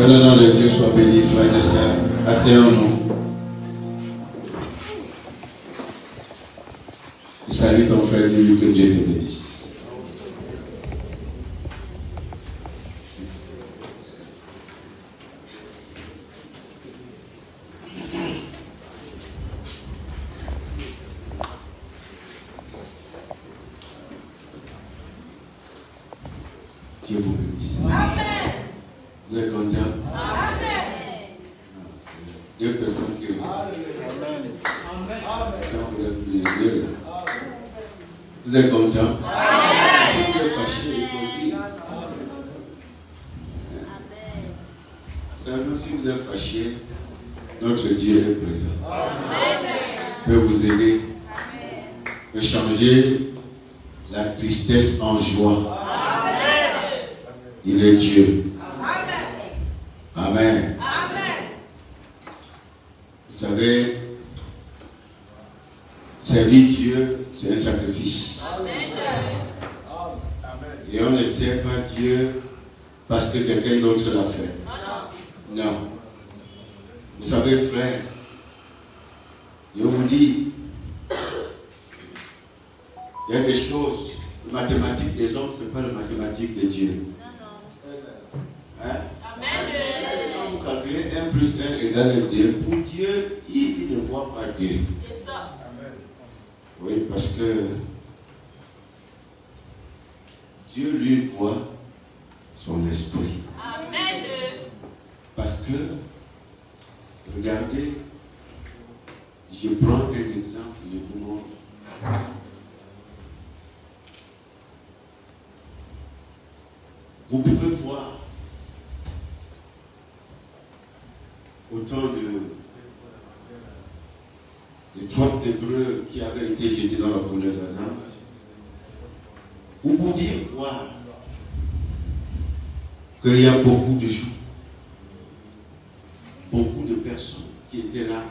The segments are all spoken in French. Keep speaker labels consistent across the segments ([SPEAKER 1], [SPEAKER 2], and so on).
[SPEAKER 1] Que le nom de Dieu soit béni, frères et sœurs. Asseyons-nous. Je salue ton frère, dis-lui que Dieu te bénisse. Dieu vous bénisse. Amen. Vous êtes content? Amen. C'est deux personnes qui vous. Amen. Quand vous êtes plus deux là. Vous êtes content? Amen. Si vous êtes fâché, il faut dire. Seulement si vous êtes fâché, notre Dieu est présent. Amen. Il peut vous aider. Il peut changer la tristesse en joie. Il est Dieu. Amen. Amen. Amen. Vous savez, servir Dieu, c'est un sacrifice. Amen. Et on ne sert pas Dieu parce que quelqu'un d'autre l'a fait. Non. Vous savez, frère, je vous dis, il y a des choses, les mathématiques des hommes, ce n'est pas les mathématiques de Dieu. Hein? Amen. Quand vous calculez 1 plus 1 égale 2, pour Dieu, il ne voit pas Dieu. C'est ça. Amen. Oui, parce que Dieu lui voit son esprit. Amen. Parce que, regardez, je prends un exemple, je vous montre. Vous pouvez voir autant de 3 Hébreux qui avaient été jetés dans la fournaise ardente. Vous pouviez voir qu'il y a beaucoup de gens, beaucoup de personnes qui étaient là.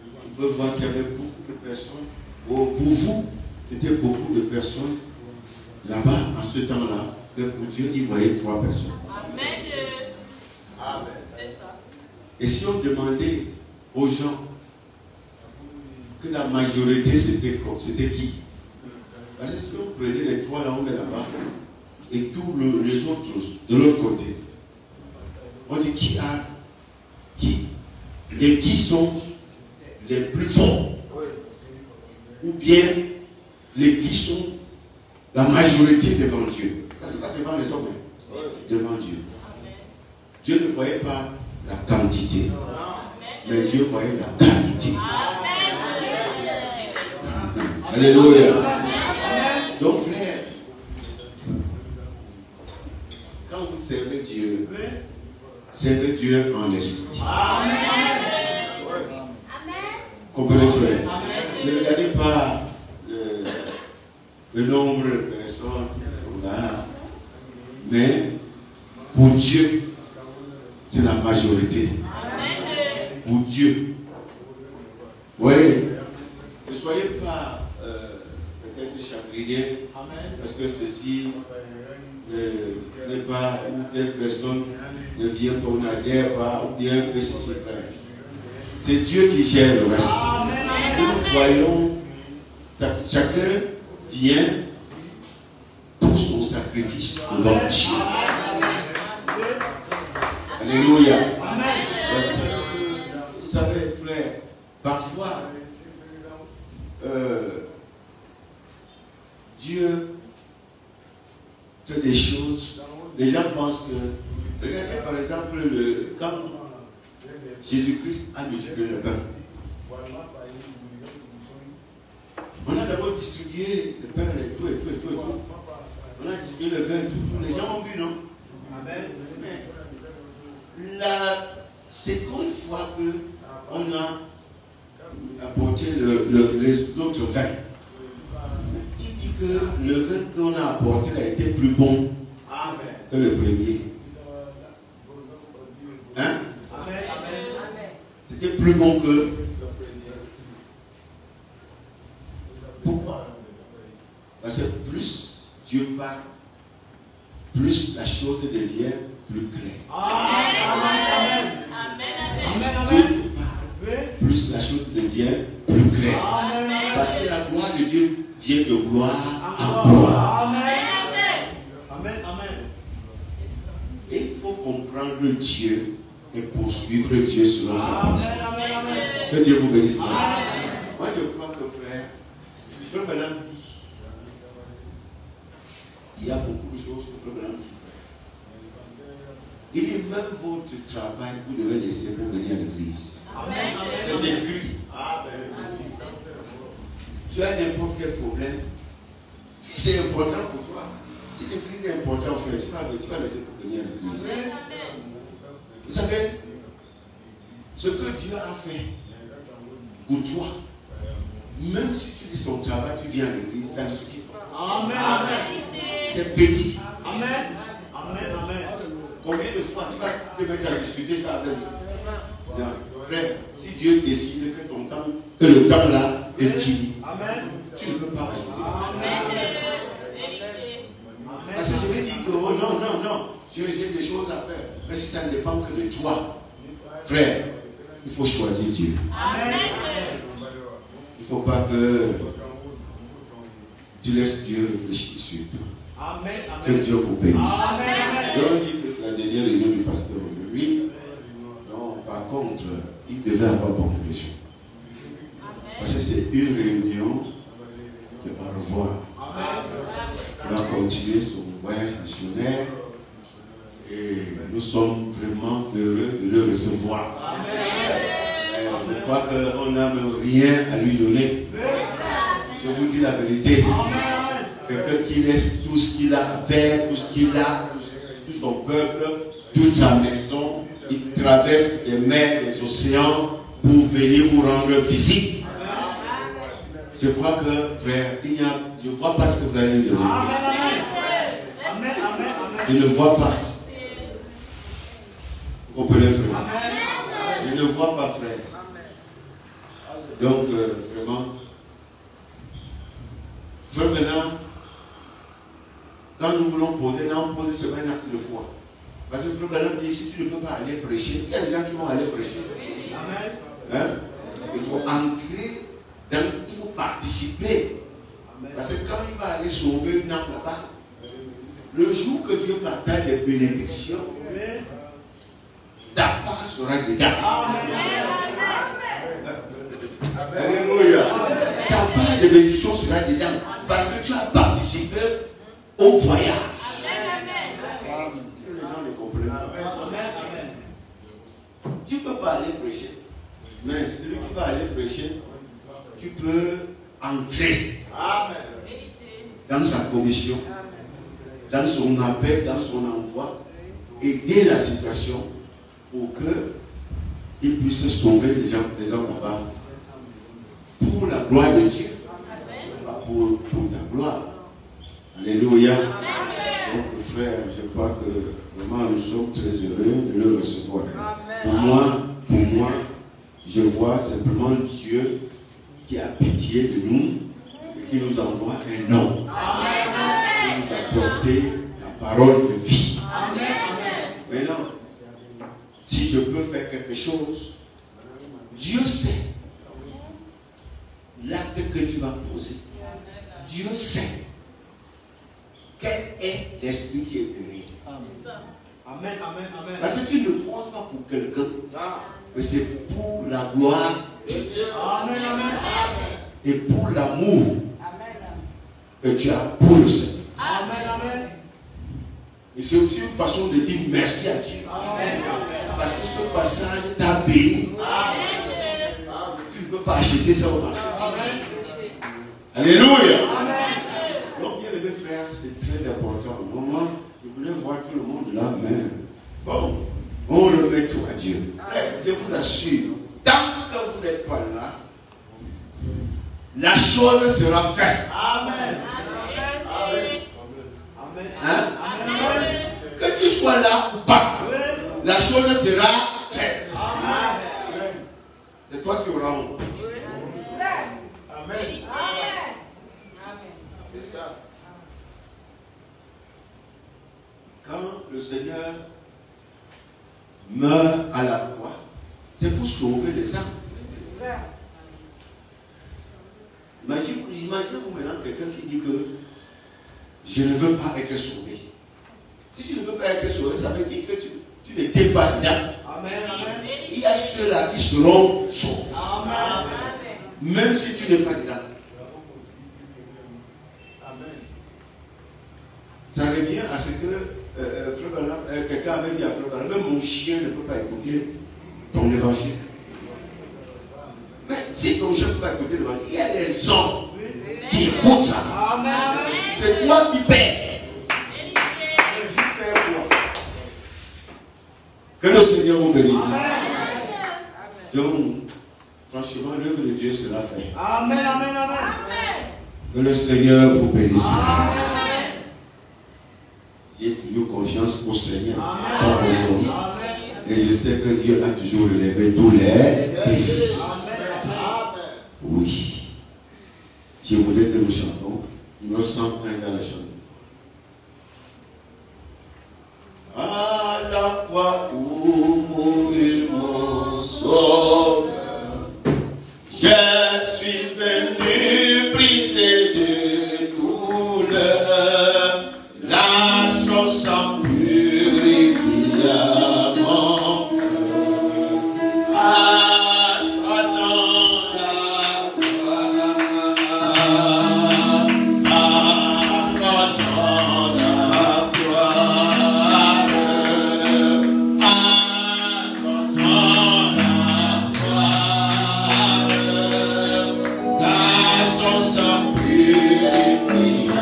[SPEAKER 1] Vous pouvez voir qu'il y avait beaucoup de personnes. Pour vous, c'était beaucoup de personnes là-bas, en ce temps-là, que pour Dieu, il voyait 3 personnes. Amen. Amen. C'est ça. Et si on demandait aux gens que la majorité c'était qui? Parce que si on prenait les 3 là, on est là-bas, et tous les autres de l'autre côté, on dit qui et qui sont les plus forts, ou bien qui sont la majorité devant Dieu. Ça, c'est pas devant les hommes, devant Dieu. Dieu ne voyait pas la quantité, mais Dieu voyait la qualité. Alléluia. Donc, frère, quand vous servez servez Dieu en esprit. Comprenez, frère? Ne regardez pas le nombre de personnes qui sont là, mais pour Dieu, c'est la majorité. Pour Dieu. Oui. Ne soyez pas peut-être chagrinés parce que ceci n'est pas, ou telle personne ne vient pas, ou n'adhère pas, ou bien fait ceci, frère. C'est Dieu qui gère le reste. Nous voyons, chacun vient pour son sacrifice devant Dieu. Alléluia. Vous savez, frère, parfois, Dieu fait des choses. Les gens pensent que, regardez par exemple, quand Jésus-Christ a multiplié le pain, on a d'abord distribué le pain, et tout. On a distribué le vin, tout. Les gens ont bu, non? Mais la seconde fois qu'on a apporté l'autre vin, il dit que le vin qu'on a apporté a été plus bon que le premier. Hein? C'était plus bon que. Pourquoi? Parce que plus Dieu parle, plus la chose devient plus claire.
[SPEAKER 2] Amen.
[SPEAKER 1] Plus Dieu parle, plus la chose devient plus claire. Parce que la gloire de Dieu vient de gloire en gloire. Et il faut comprendre Dieu et poursuivre Dieu selon sa pensée. Que Dieu vous bénisse. Moi je crois que frère Branham dit, il y a beaucoup de choses que frère Branham dit. Il dit même votre travail, vous devez laisser pour venir à l'église. C'est écrit. Tu as n'importe quel problème. Si c'est important pour toi, si l'église est importante, frère, tu vas laisser pour venir à l'église. Vous savez, ce que Dieu a fait pour toi, même si tu dis ton travail, tu viens à l'église, ça ne suffit pas. C'est petit. Combien de fois tu vas te mettre à discuter ça avec lui? Frère, si Dieu décide que le temps là est fini, tu ne peux pas rajouter. Parce que je vais dire que oh non, j'ai des choses à faire. Mais si ça ne dépend que de toi, frère, il faut choisir Dieu. Il ne faut pas que tu laisses Dieu réfléchir sur toi. Que Dieu vous bénisse. Et on dit que c'est la dernière réunion du pasteur aujourd'hui. Donc, par contre, il devait avoir beaucoup de choses. Parce que c'est une réunion de au revoir. Il va continuer son voyage missionnaire. Et nous sommes vraiment heureux de le recevoir. Je crois qu'on n'a même rien à lui donner. Je vous dis la vérité. Quelqu'un qui laisse tout ce qu'il a à faire, tout ce qu'il a, tout son peuple, toute sa maison, il traverse les mers, les océans pour venir vous rendre visite. Je crois que, frère, je ne vois pas ce que vous allez lui donner. Je ne vois pas. Vous comprenez, frère? Je ne vois pas, frère. Donc, vraiment, frère, maintenant, quand nous voulons poser, on pose seulement un acte de foi. Parce que frère Branham dit, si tu ne peux pas aller prêcher, il y a des gens qui vont aller prêcher. Hein? Il faut entrer, il faut participer. Parce que quand il va aller sauver une âme là-bas, le jour que Dieu partage des bénédictions, ta part sera dedans. Alléluia. Ta part de bénédiction sera dedans. Parce que tu as participé au voyage. Si les gens ne comprennent pas. Tu ne peux pas aller prêcher. Mais celui qui va aller prêcher, tu peux entrer dans sa commission, dans son appel, dans son envoi, aider la situation pour qu'il puisse sauver les gens là-bas pour la gloire de Dieu, pas pour la gloire. Alléluia. Donc frère, je crois que vraiment nous sommes très heureux de le recevoir. Pour moi, je vois simplement Dieu qui a pitié de nous et qui nous envoie un homme pour nous apporter la parole de vie. Maintenant, si je peux faire quelque chose, Dieu sait l'acte que tu vas poser. Dieu sait quel est l'esprit qui est derrière. Parce que tu ne poses pas pour quelqu'un, mais c'est pour la gloire de Dieu. Et pour l'amour que tu as pour le Seigneur. Et c'est aussi une façon de dire merci à Dieu. Parce que ce passage t'a béni. Tu ne peux pas acheter ça au marché. Alléluia. Donc, bien aimés frères, c'est très important. Au moment, je voulais voir tout le monde là, mais bon, on remet tout à Dieu. Frère, je vous assure, tant que vous n'êtes pas là, la chose sera faite. Amen. Hein? Que tu sois là ou pas, la chose sera faite. C'est toi qui auras honte. Amen. C'est ça. quand le Seigneur meurt à la croix, c'est pour sauver les âmes. Imaginez-vous maintenant quelqu'un qui dit que je ne veux pas être sauvé. Si tu ne veux pas être sauvé, ça veut dire que tu n'étais pas dedans.
[SPEAKER 2] Amen, amen.
[SPEAKER 1] Il y a ceux-là qui seront sauvés.
[SPEAKER 2] Amen.
[SPEAKER 1] Même si tu n'es pas dedans. Ça revient à ce que quelqu'un avait dit à Frère Branham, même mon chien ne peut pas écouter ton évangile. Mais si ton chien ne peut pas écouter l'évangile, il y a des hommes qui écoutent ça. C'est toi qui paies. Tu paies quoi? Que le Seigneur vous bénisse. Donc, franchement, l'œuvre de Dieu sera faite.
[SPEAKER 2] Amen, amen, amen.
[SPEAKER 1] Que le Seigneur vous bénisse.
[SPEAKER 2] Amen.
[SPEAKER 1] J'ai toujours confiance au Seigneur.
[SPEAKER 2] Amen.
[SPEAKER 1] Et je sais que Dieu a toujours relevé tous les défis. Oui. Je voudrais que nous chantons. Numéro 101 dans la chanson. À la croix où mourir mon sauveur, je suis venu briser de douleur, la sauce en purifie à mon cœur. Astra dans la croix, astra dans la croix, astra dans la croix, la sauce en purifie à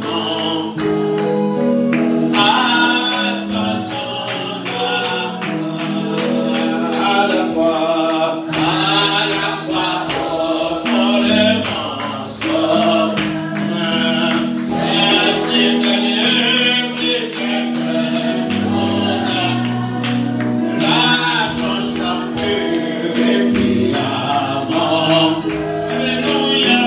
[SPEAKER 1] mon cœur. À la croix, oh, le mensonge, je suis venu briser la sauce en purifie à mon cœur. Alléluia,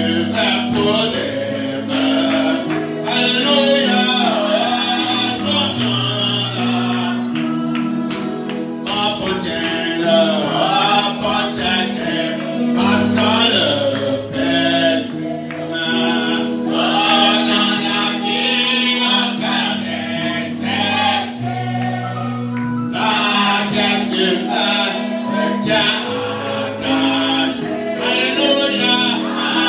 [SPEAKER 1] Alléluia,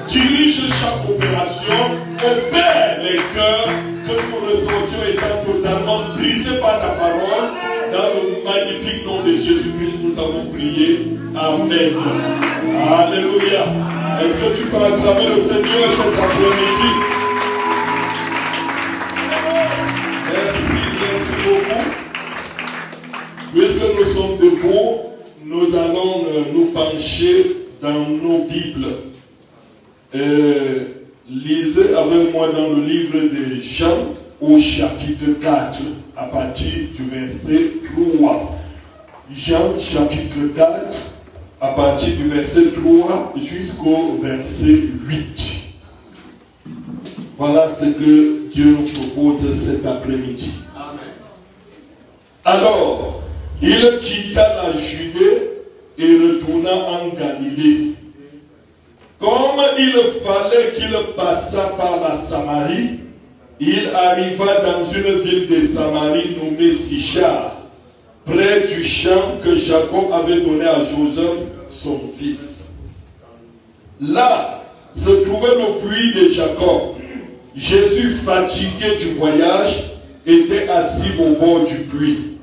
[SPEAKER 3] Dirige chaque opération, opère les cœurs que nous ressentions étant totalement brisés par ta parole. Dans le magnifique nom de Jésus-Christ, nous t'avons prié. Amen. Alléluia. Est-ce que tu peux acclamer le Seigneur cet après-midi? Merci beaucoup. Puisque nous sommes debout, nous allons nous pencher dans nos Bibles. Lisez avec moi dans le livre de Jean au chapitre 4, à partir du verset 3. Jean chapitre 4, à partir du verset 3 jusqu'au verset 8. Voilà ce que Dieu nous propose cet après-midi. Alors, il quitta la Judée et retourna en Galilée. Comme il fallait qu'il passât par la Samarie, il arriva dans une ville de Samarie nommée Sichar, près du champ que Jacob avait donné à Joseph, son fils. Là se trouvait le puits de Jacob. Jésus, fatigué du voyage, était assis au bord du puits.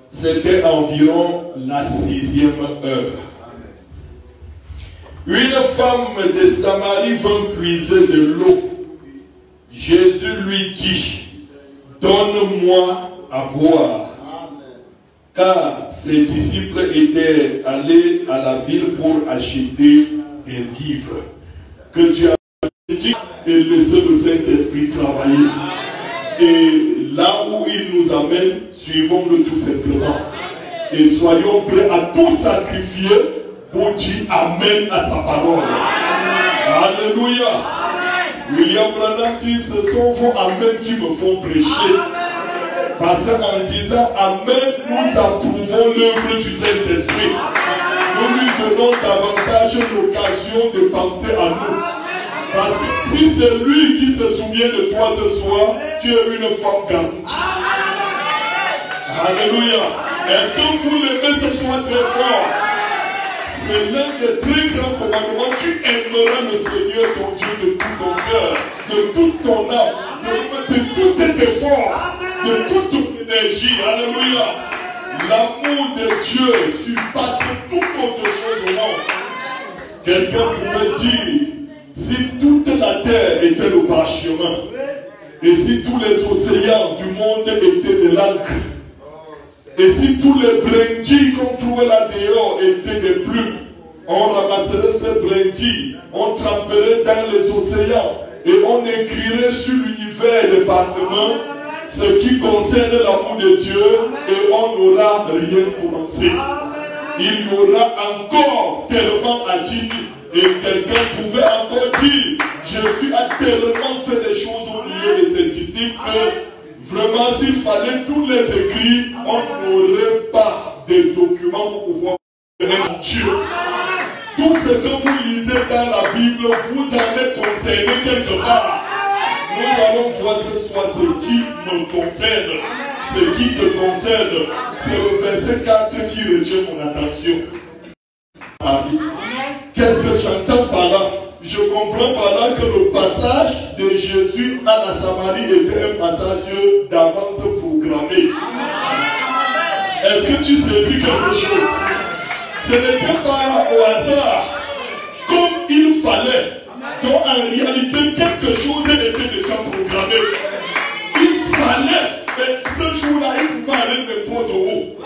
[SPEAKER 3] C'était environ la 6e heure. Une femme de Samarie vint puiser de l'eau. Jésus lui dit, donne-moi à boire. Car ses disciples étaient allés à la ville pour acheter des vivres. Que Dieu a dit et laisser le Saint-Esprit travailler. Et là où il nous amène, suivons-le tout simplement. Et soyons prêts à tout sacrifier pour dire Amen à sa parole. Alléluia. William Branham dit, ce sont vos Amen qui me font prêcher. Parce qu'en disant Amen, nous approuvons l'œuvre du Saint-Esprit. Nous lui donnons davantage l'occasion de penser à nous. Parce que si c'est lui qui se souvient de toi ce soir, tu es une femme garantie. Alléluia. Est-ce que vous l'aimez ce soir très fort? C'est l'un des très grands commandements. Tu aimeras le Seigneur ton Dieu de tout ton cœur, de toute ton âme, de toutes tes forces, de toute ton énergie. Alléluia. L'amour de Dieu surpasse toute autre chose au monde. Quelqu'un pouvait dire, si toute la terre était le parchemin, et si tous les océans du monde étaient de l'encre, et si tous les brindilles qu'on trouvait là-dehors étaient des plumes, on ramasserait ces brindilles, on tremperait dans les océans, et on écrirait sur l'univers département ce qui concerne l'amour de Dieu, et on n'aura rien commencé. Il y aura encore tellement à dire. Et quelqu'un pouvait encore dire, Jésus a tellement fait des choses au milieu de ses disciples que vraiment s'il fallait tous les écrire, on n'aurait pas de documents pour pouvoir connaître Dieu. Tout ce que vous lisez dans la Bible, vous allez concerner quelque part. Nous allons voir ce soir ce qui me concerne, ce qui te concerne. C'est le verset 4 qui retient mon attention. Qu'est-ce que j'entends par là? Je comprends par là que le passage de Jésus à la Samarie était un passage d'avance programmé. Est-ce que tu saisis quelque chose? Ce n'était pas au hasard, comme il fallait. Donc en réalité, quelque chose était déjà programmé. Il fallait, mais ce jour-là, il pouvait aller n'importe où.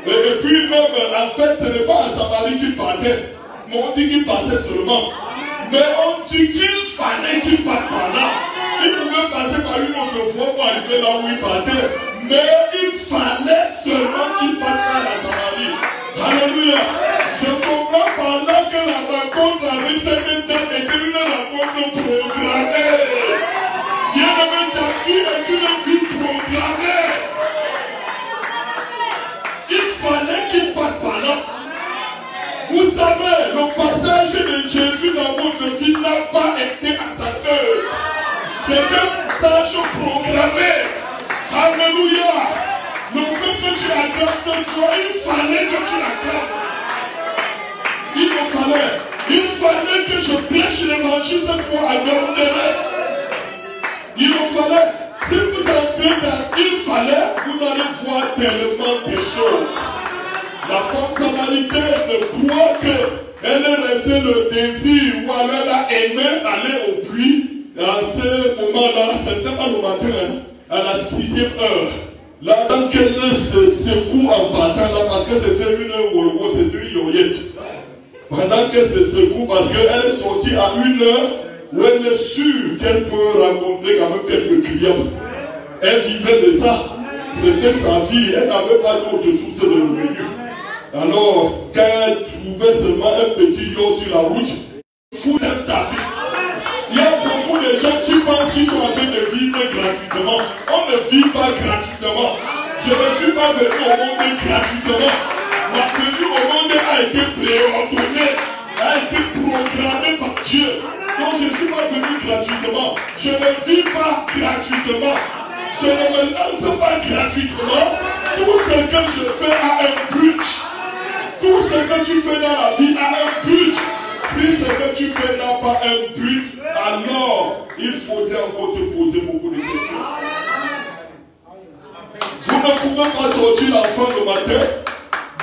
[SPEAKER 3] Et puis même, en fait, ce n'est pas à Samarie qu'il partait. Mais on dit qu'il passait seulement. Mais on dit qu'il fallait qu'il passe par là. Il pouvait passer par une autre fois pour arriver là où il partait. Mais il fallait seulement qu'il passe par la Samarie. Alléluia. Je comprends par là que la rencontre avec cette dame était une rencontre programmée. Bien-aimé, ta fille est une fille programmée. Il fallait qu'il passe par là. Vous savez, le passage de Jésus dans votre vie n'a pas été hasardeux. C'est un passage programmé. Alléluia. Le fait que tu acclames ce soir, il fallait que tu l'acclames. Il fallait que je prêche l'évangile cette fois à Gordere. Il en fallait. Si vous entrez dans il fallait, vous allez voir tellement de choses. La femme samaritaine croit qu'elle est restée le désir ou alors elle a aimé aller au puits. Et à ce moment-là, c'était pas le matin, à la 6e heure. Là, quand elle se secoue en partant là, parce que c'était une heure, c'était une yoyette. Pendant qu'elle se secoue, parce qu'elle est sortie à une heure où elle est sûre qu'elle peut rencontrer quand même quelques clients. Elle vivait de ça. C'était sa vie. Elle n'avait pas d'autre source de revenus. Alors, quand elle trouvait seulement un petit lion sur la route, fou dans ta vie. Il y a beaucoup de gens qui pensent qu'ils sont en train de vivre gratuitement. On ne vit pas gratuitement. Je ne suis pas venu au monde gratuitement. Ma venue au monde a été préordonnée, a été programmée par Dieu. Donc je ne suis pas venu gratuitement. Je ne vis pas gratuitement. Je ne me lance pas gratuitement. Tout ce que je fais a un but. Tout ce que tu fais dans la vie a un but. Si ce que tu fais n'a pas un but, alors il faudrait encore te poser beaucoup de questions. Vous ne pouvez pas sortir l'enfant le matin,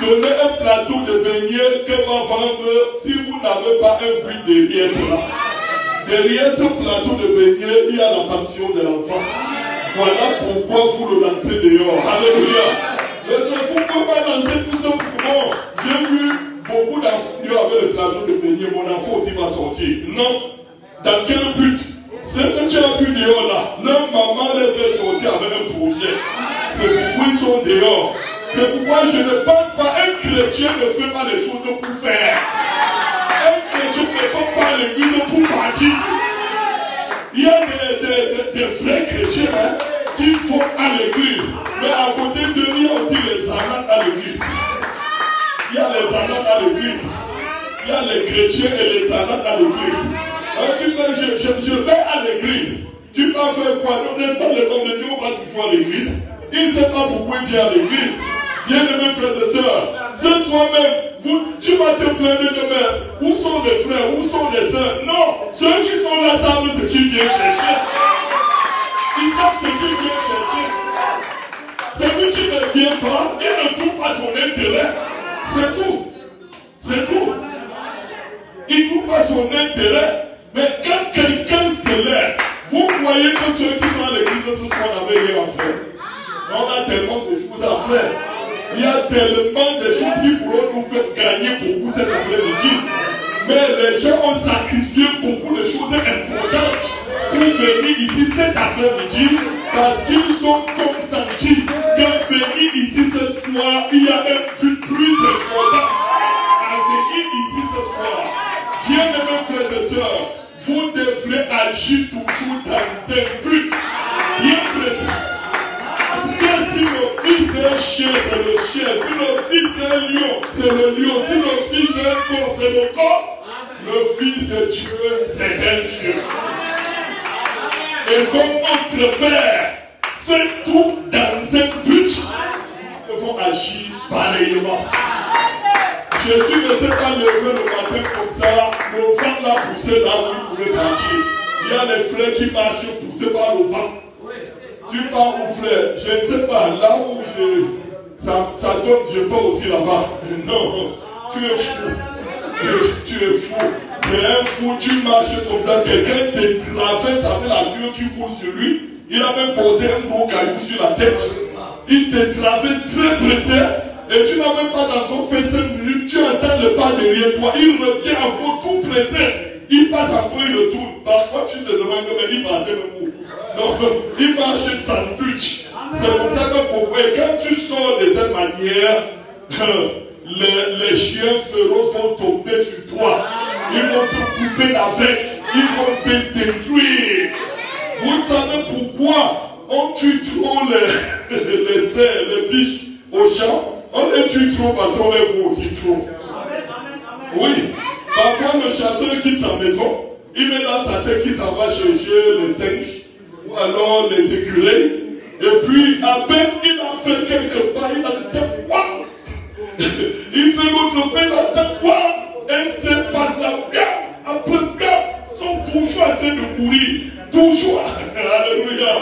[SPEAKER 3] donner un plateau de beignets qu'elle va vendre si vous n'avez pas un but derrière cela. Derrière ce plateau de beignets, il y a la pension de l'enfant. Voilà pourquoi vous le lancez dehors. Alléluia. Mais ne vous pouvez pas lancer tout simplement. J'ai vu beaucoup d'enfants avec le plateau de beignets. Mon enfant aussi va sortir. Non. Dans quel but? Ce que tu as vu dehors là, leur maman les fait sortir avec un projet. C'est pourquoi ils sont dehors. C'est pourquoi je ne pense pas qu'un chrétien ne fait pas les choses pour faire. Un chrétien ne va pas à l'église pour partir. Il y a des vrais chrétiens qui font à l'église. Mais à côté d'eux, il y a aussi les arnaques à l'église. Il y a les arnaques à l'église. Il y a les chrétiens et les arnaques à l'église. Je vais à l'église. Tu vas faire quoi? Donc, n'est-ce pas le nom de Dieu va toujours à l'église? Il ne sait pas pourquoi il vient à l'église. Bien-aimés frères et sœurs, ce soir même, tu vas te plaindre demain. Où sont les frères? Où sont les sœurs? Non, ceux qui sont là savent ce qu'ils viennent chercher. Ils savent ce qu'ils viennent chercher. Celui qui ne vient pas, il ne trouve pas son intérêt. C'est tout. C'est tout. Il ne trouve pas son intérêt. Mais quand quelqu'un se lève, vous voyez que ceux qui sont à l'église ce soir n'avaient rien à faire. On a tellement de choses à faire. Il y a tellement de choses qui pourront nous faire gagner beaucoup cet après-midi. Mais les gens ont sacrifié beaucoup de choses importantes pour venir ici cet après-midi parce qu'ils sont consentis qu'à venir ici ce soir, il y a un but plus important à venir ici ce soir. Bien-aimés frères et sœurs, vous devrez agir toujours dans un but bien précis. Si le fils d'un chien, c'est le chien. Si le fils d'un lion, c'est le lion. Si le fils d'un corps, c'est le corps. Le fils de Dieu, c'est un Dieu. Et comme notre Père fait tout dans un but, nous devons agir pareillement. Jésus ne s'est pas levé le matin comme ça. Le vent l'a poussé là où il pouvait partir. Il y a les frères qui marchent poussés par le vent. Tu pars où, frère? Je ne sais pas, là où ça donne, je pars aussi là-bas. Non, tu es fou. Tu es fou. Tu es un fou, tu marches comme ça. Quelqu'un te traverse avec la sueur qui coule sur lui. Il a même porté un gros caillou sur la tête. Il te traverse très pressé. Et tu n'as même pas encore fait 5 minutes. Tu entends le pas derrière toi. Il revient encore tout pressé. Il passe encore, il retourne. Parfois, tu te demandes comment il partait même où. Donc, il marche sans but. C'est pour ça que pourquoi, quand tu sors de cette manière, les chiens féroces vont tomber sur toi. Ils vont te couper la bec. Ils vont te détruire. Vous savez pourquoi on tue trop les cerfs, les biches au champ? On les tue trop parce qu'on les voit aussi trop. Oui. Parfois, le chasseur quitte sa maison. Il met dans sa tête qu'il s'en va chercher les singes. Ou alors les écureuils. Et puis, à peine il a fait quelque part, il a dit, quoi? Il fait l'autre peine, il a dit, quoi? Un seul passe là, après, ils sont toujours en train de courir. Toujours. Alléluia.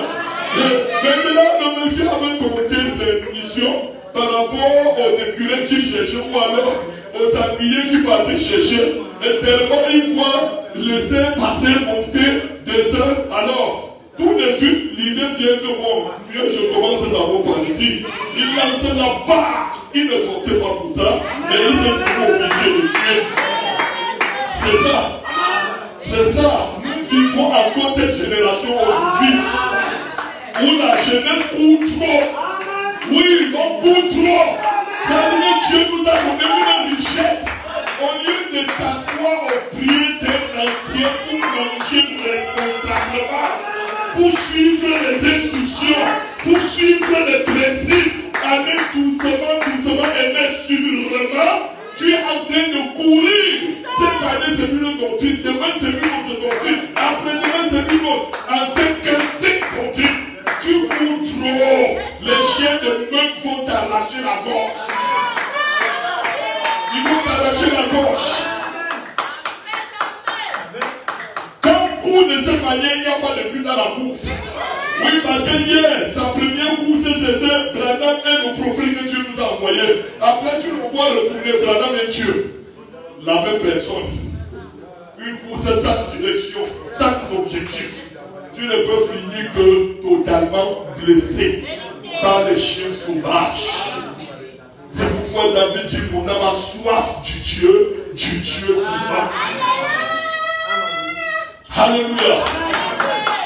[SPEAKER 3] Maintenant, le monsieur avait compté ses munitions par rapport aux écureuils qu'il cherchait ou alors aux sangliers qui partaient chercher. Et tellement une fois laissé passer, monter, descendre, alors tout de suite l'idée vient de bon, mieux je commence d'abord par ici. Il lançait la barre, il ne sortait pas pour ça, mais il s'est toujours obligé de tuer. C'est ça. C'est ça. Nous vivons encore cette génération aujourd'hui où la jeunesse court trop. Oui, on court trop. Car Dieu nous a donné une richesse. Au lieu de t'asseoir au pied d'un ancien pour manger responsablement, pour suivre les instructions, pour suivre les principes, aller doucement, doucement et mettre sûrement, tu es en train de courir. Cette année c'est une doctrine, demain c'est une autre doctrine, après-demain c'est une autre. En 55 doctrines, tu cours trop. Les chiens de meute vont t'arracher la gorge. Ils vont t'arracher la gorge. Quand on court de cette manière, il n'y a pas de but dans la course. Oui, parce que hier, sa première course, c'était Branham et le prophète que Dieu nous a envoyé. Après, tu le vois retourner, Branham et Dieu. La même personne. Une course sans direction, sans objectif. Tu ne peux finir que totalement blessé par les chiens sauvages. C'est pourquoi David dit, mon âme a soif du Dieu vivant. Alléluia.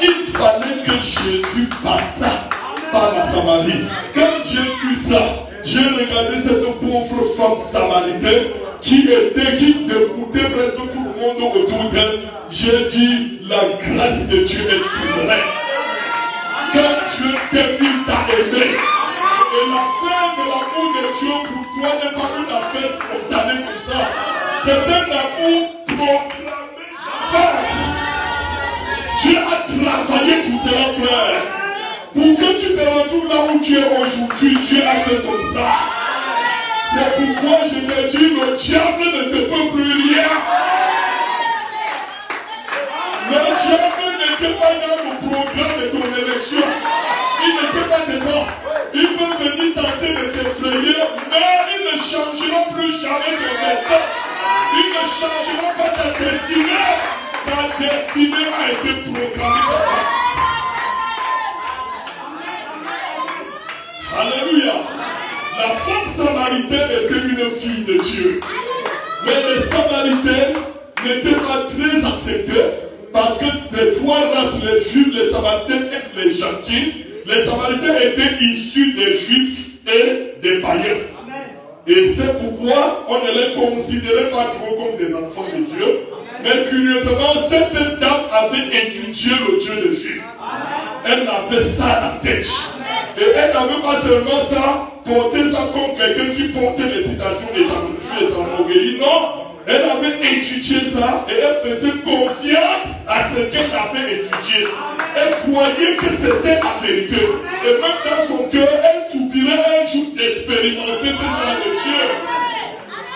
[SPEAKER 3] Il fallait que Jésus passât par la Samarie. Quand j'ai vu ça, j'ai regardé cette pauvre femme samaritaine qui dégoûtait presque tout le monde autour d'elle. J'ai dit, la grâce de Dieu est souveraine. Quand Dieu t'aime, il t'a aimé. Et la fin de l'amour de Dieu pour toi n'est pas une affaire spontanée comme ça. C'est un amour proclamé fort. Dieu a travaillé pour cela, frère. Pour que tu te retrouves là où tu es aujourd'hui, Dieu a fait comme ça. C'est pourquoi je te dis, le diable ne te peut plus rien. Le diable n'était pas dans le programme de ton élection. Il n'était pas dedans. Il peut venir tenter de t'effrayer, mais il ne changera plus jamais ton destin. Il ne changera pas ta destinée. Ta destinée a été programmée par toi. Alléluia. La femme samaritaine était une fille de Dieu. Mais les Samaritains n'étaient pas très acceptés parce que des trois races, les Juifs, les Samaritains et les gentils, les Samaritains étaient issus des Juifs et des païens. Et c'est pourquoi on ne les considérait pas trop comme des enfants de Dieu. Mais curieusement, cette dame avait étudié le Dieu des Juifs. Elle avait ça en tête. Et elle n'avait pas seulement ça, porté ça comme quelqu'un qui portait les citations des Juifs et Samoréis. Non, elle avait étudié ça et elle faisait confiance à ce qu'elle avait étudié. Elle croyait que c'était la vérité. Et même dans son cœur, elle soupirait un jour d'expérimenter ce genre de Dieu.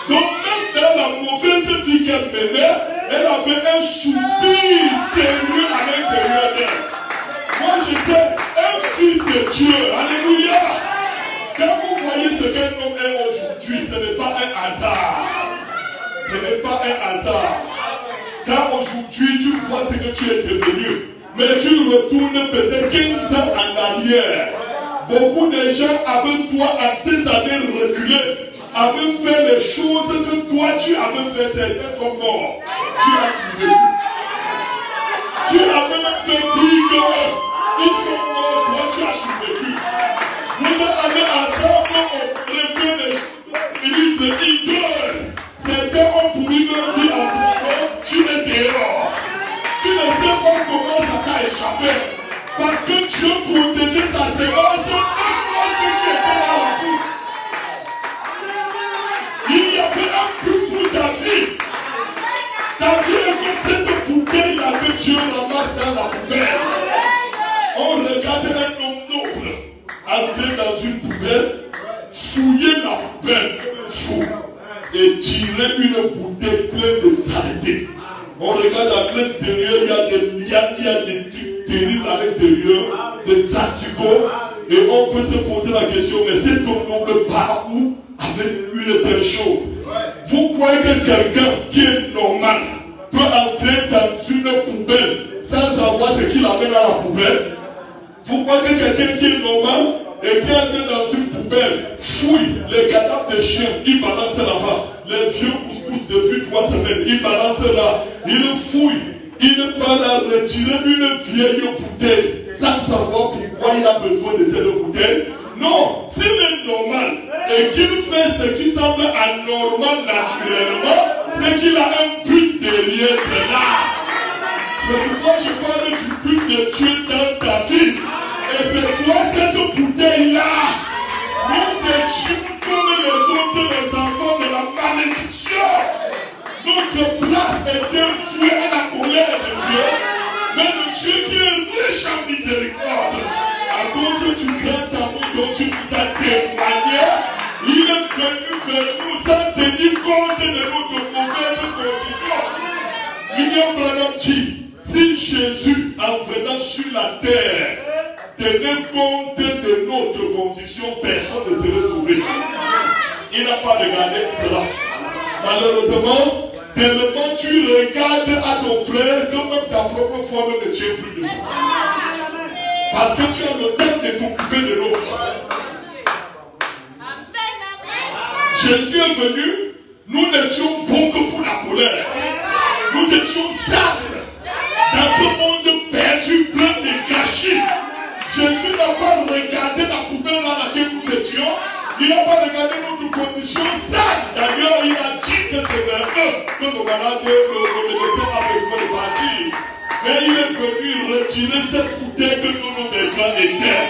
[SPEAKER 3] Donc même dans la mauvaise vie qu'elle menait, elle avait un soupir sérieux à l'intérieur d'elle. Moi j'étais un fils de Dieu. Alléluia. Quand vous voyez ce qu'un homme est aujourd'hui, ce n'est pas un hasard. Ce n'est pas un hasard. Quand aujourd'hui tu vois ce que tu es devenu, mais tu retournes peut-être 15 ans en arrière. Beaucoup de gens avec toi à ces années reculées avaient fait les choses que toi tu avais fait. Certains sont morts. Tu as survécu. Tu as même fait pire qu'eux. Ils sont morts, toi tu as survécu. Vous êtes allés ensemble au préfet des choses. Il dit certains ont pourri leur vie en prison, tu es dehors. Tu ne sais pas comment ça t'a échappé. Parce que Dieu protégeait sa séance, même que tu étais dans la boue. Il y avait un but pour ta vie. Ta vie est comme cette bouteille là que Dieu ramasse dans la poubelle. On regarde un homme noble entrer dans une poubelle, fouiller la poubelle, fou, et tirer une bouteille pleine de saleté. On regarde à l'intérieur, il y a des lianes, il y a des trucs terribles à l'intérieur. des asticots. Et on peut se poser la question, mais cet homme noble part où avec une telle chose? Vous croyez que quelqu'un qui est normal peut entrer dans une poubelle sans savoir ce qu'il amène à la poubelle? Vous croyez que quelqu'un qui est normal et qui entre dans une poubelle, fouille les cadavres des chiens, il balance là-bas, les vieux couscous depuis 3 semaines, il balance là, il fouille, il va la retirer une vieille bouteille sans savoir pourquoi il a besoin de cette bouteille? Non, s'il est normal et qu'il fait ce qui semble anormal naturellement, c'est qu'il a un but derrière cela. C'est pourquoi je parle du but de Dieu dans ta vie. Et c'est toi cette bouteille-là. Nous étions comme les autres, les enfants de la malédiction. Notre place est infouée à la colère de Dieu. Mais le Dieu qui est riche en miséricorde, à cause du grand amour dont tu nous as témoigné, il est venu vers nous sans tenir compte de notre mauvaise condition. William Branham dit, si Jésus, en venant sur la terre, tenait compte de notre condition, personne ne serait sauvé. Il n'a pas regardé cela. Malheureusement, tellement tu regardes à ton frère que même ta propre foi ne tient plus de toi. Parce que tu as le temps de t'occuper de l'autre. Jésus est venu, nous n'étions bons que pour la colère. Nous étions sables dans ce monde perdu, plein de gâchis. Jésus n'a pas regardé la poubelle dans laquelle nous étions. Il n'a pas regardé notre condition sale. D'ailleurs, il a dit que c'est vers eux que nos malades, le médecin a besoin de partir. Mais il est venu retirer cette bouteille que nous déclarons éternelle.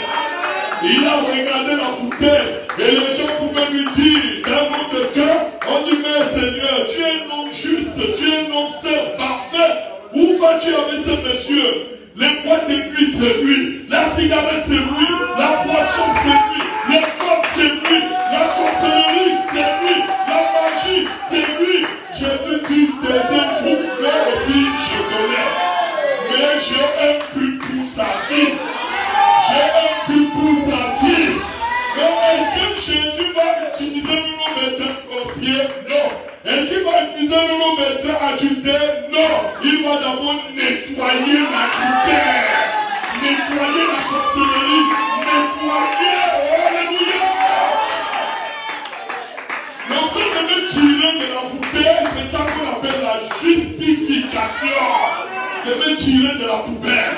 [SPEAKER 3] Il a regardé la bouteille et les gens pouvaient lui dire, dans notre cœur, on dit, mais Seigneur, tu es un homme juste, tu es un homme saint, parfait. Où vas-tu avec ce monsieur? Les boîtes de nuit, c'est lui. La cigarette, c'est lui. La poisson, c'est lui. Les femmes, c'est lui. La sorcellerie, c'est lui. La magie, c'est lui. Jésus dit, taisez-vous, moi aussi, je connais. Mais j'ai un but pour sa vie. J'ai un but pour sa vie. Mais est-ce que Jésus va utiliser nos médecins sorciers? Non. Est-ce qu'il va utiliser nos médecins adultères? Non. Il va d'abord nettoyer l'adultère. Nettoyer la sorcellerie. Nettoyer. Alléluia. Le fait de me tirer de la bouteille, c'est ça qu'on appelle la justification. De me tirer de la poubelle.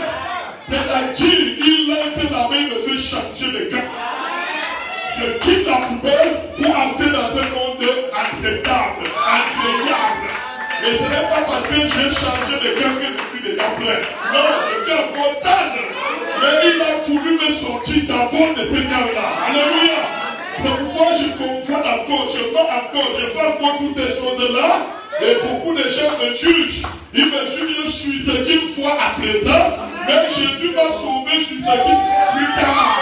[SPEAKER 3] C'est-à-dire, il entre la main et me fait changer de cap. Je quitte la poubelle pour entrer dans un monde acceptable, agréable. Et ce n'est pas parce que j'ai changé de cap que je suis déjà plein. Non, je suis encore sale. Mais il a voulu me sortir d'abord de ce cas-là. Alléluia. C'est pourquoi je confonds encore, je mens encore, je fais encore toutes ces choses-là. Et beaucoup de gens me jugent. Ils me jugent sur ce qu'ils font à présent. Mais Jésus m'a sauvé sur ce qu'il fait plus tard.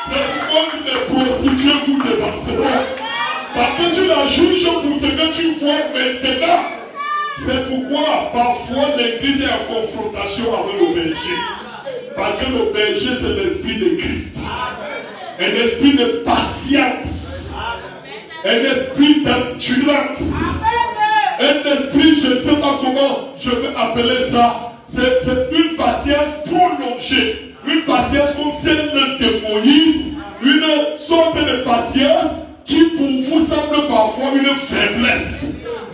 [SPEAKER 3] C'est pourquoi les prostituées vous dévanceront. Parce que tu la juges pour ce que tu vois maintenant. C'est pourquoi parfois l'église est en confrontation avec le berger. Parce que le berger c'est l'esprit de Christ. Un esprit de patience. Un esprit d'endurance. Un esprit, je ne sais pas comment je vais appeler ça. C'est une patience prolongée. Une patience comme celle de Moïse. Une sorte de patience qui pour vous semble parfois une faiblesse.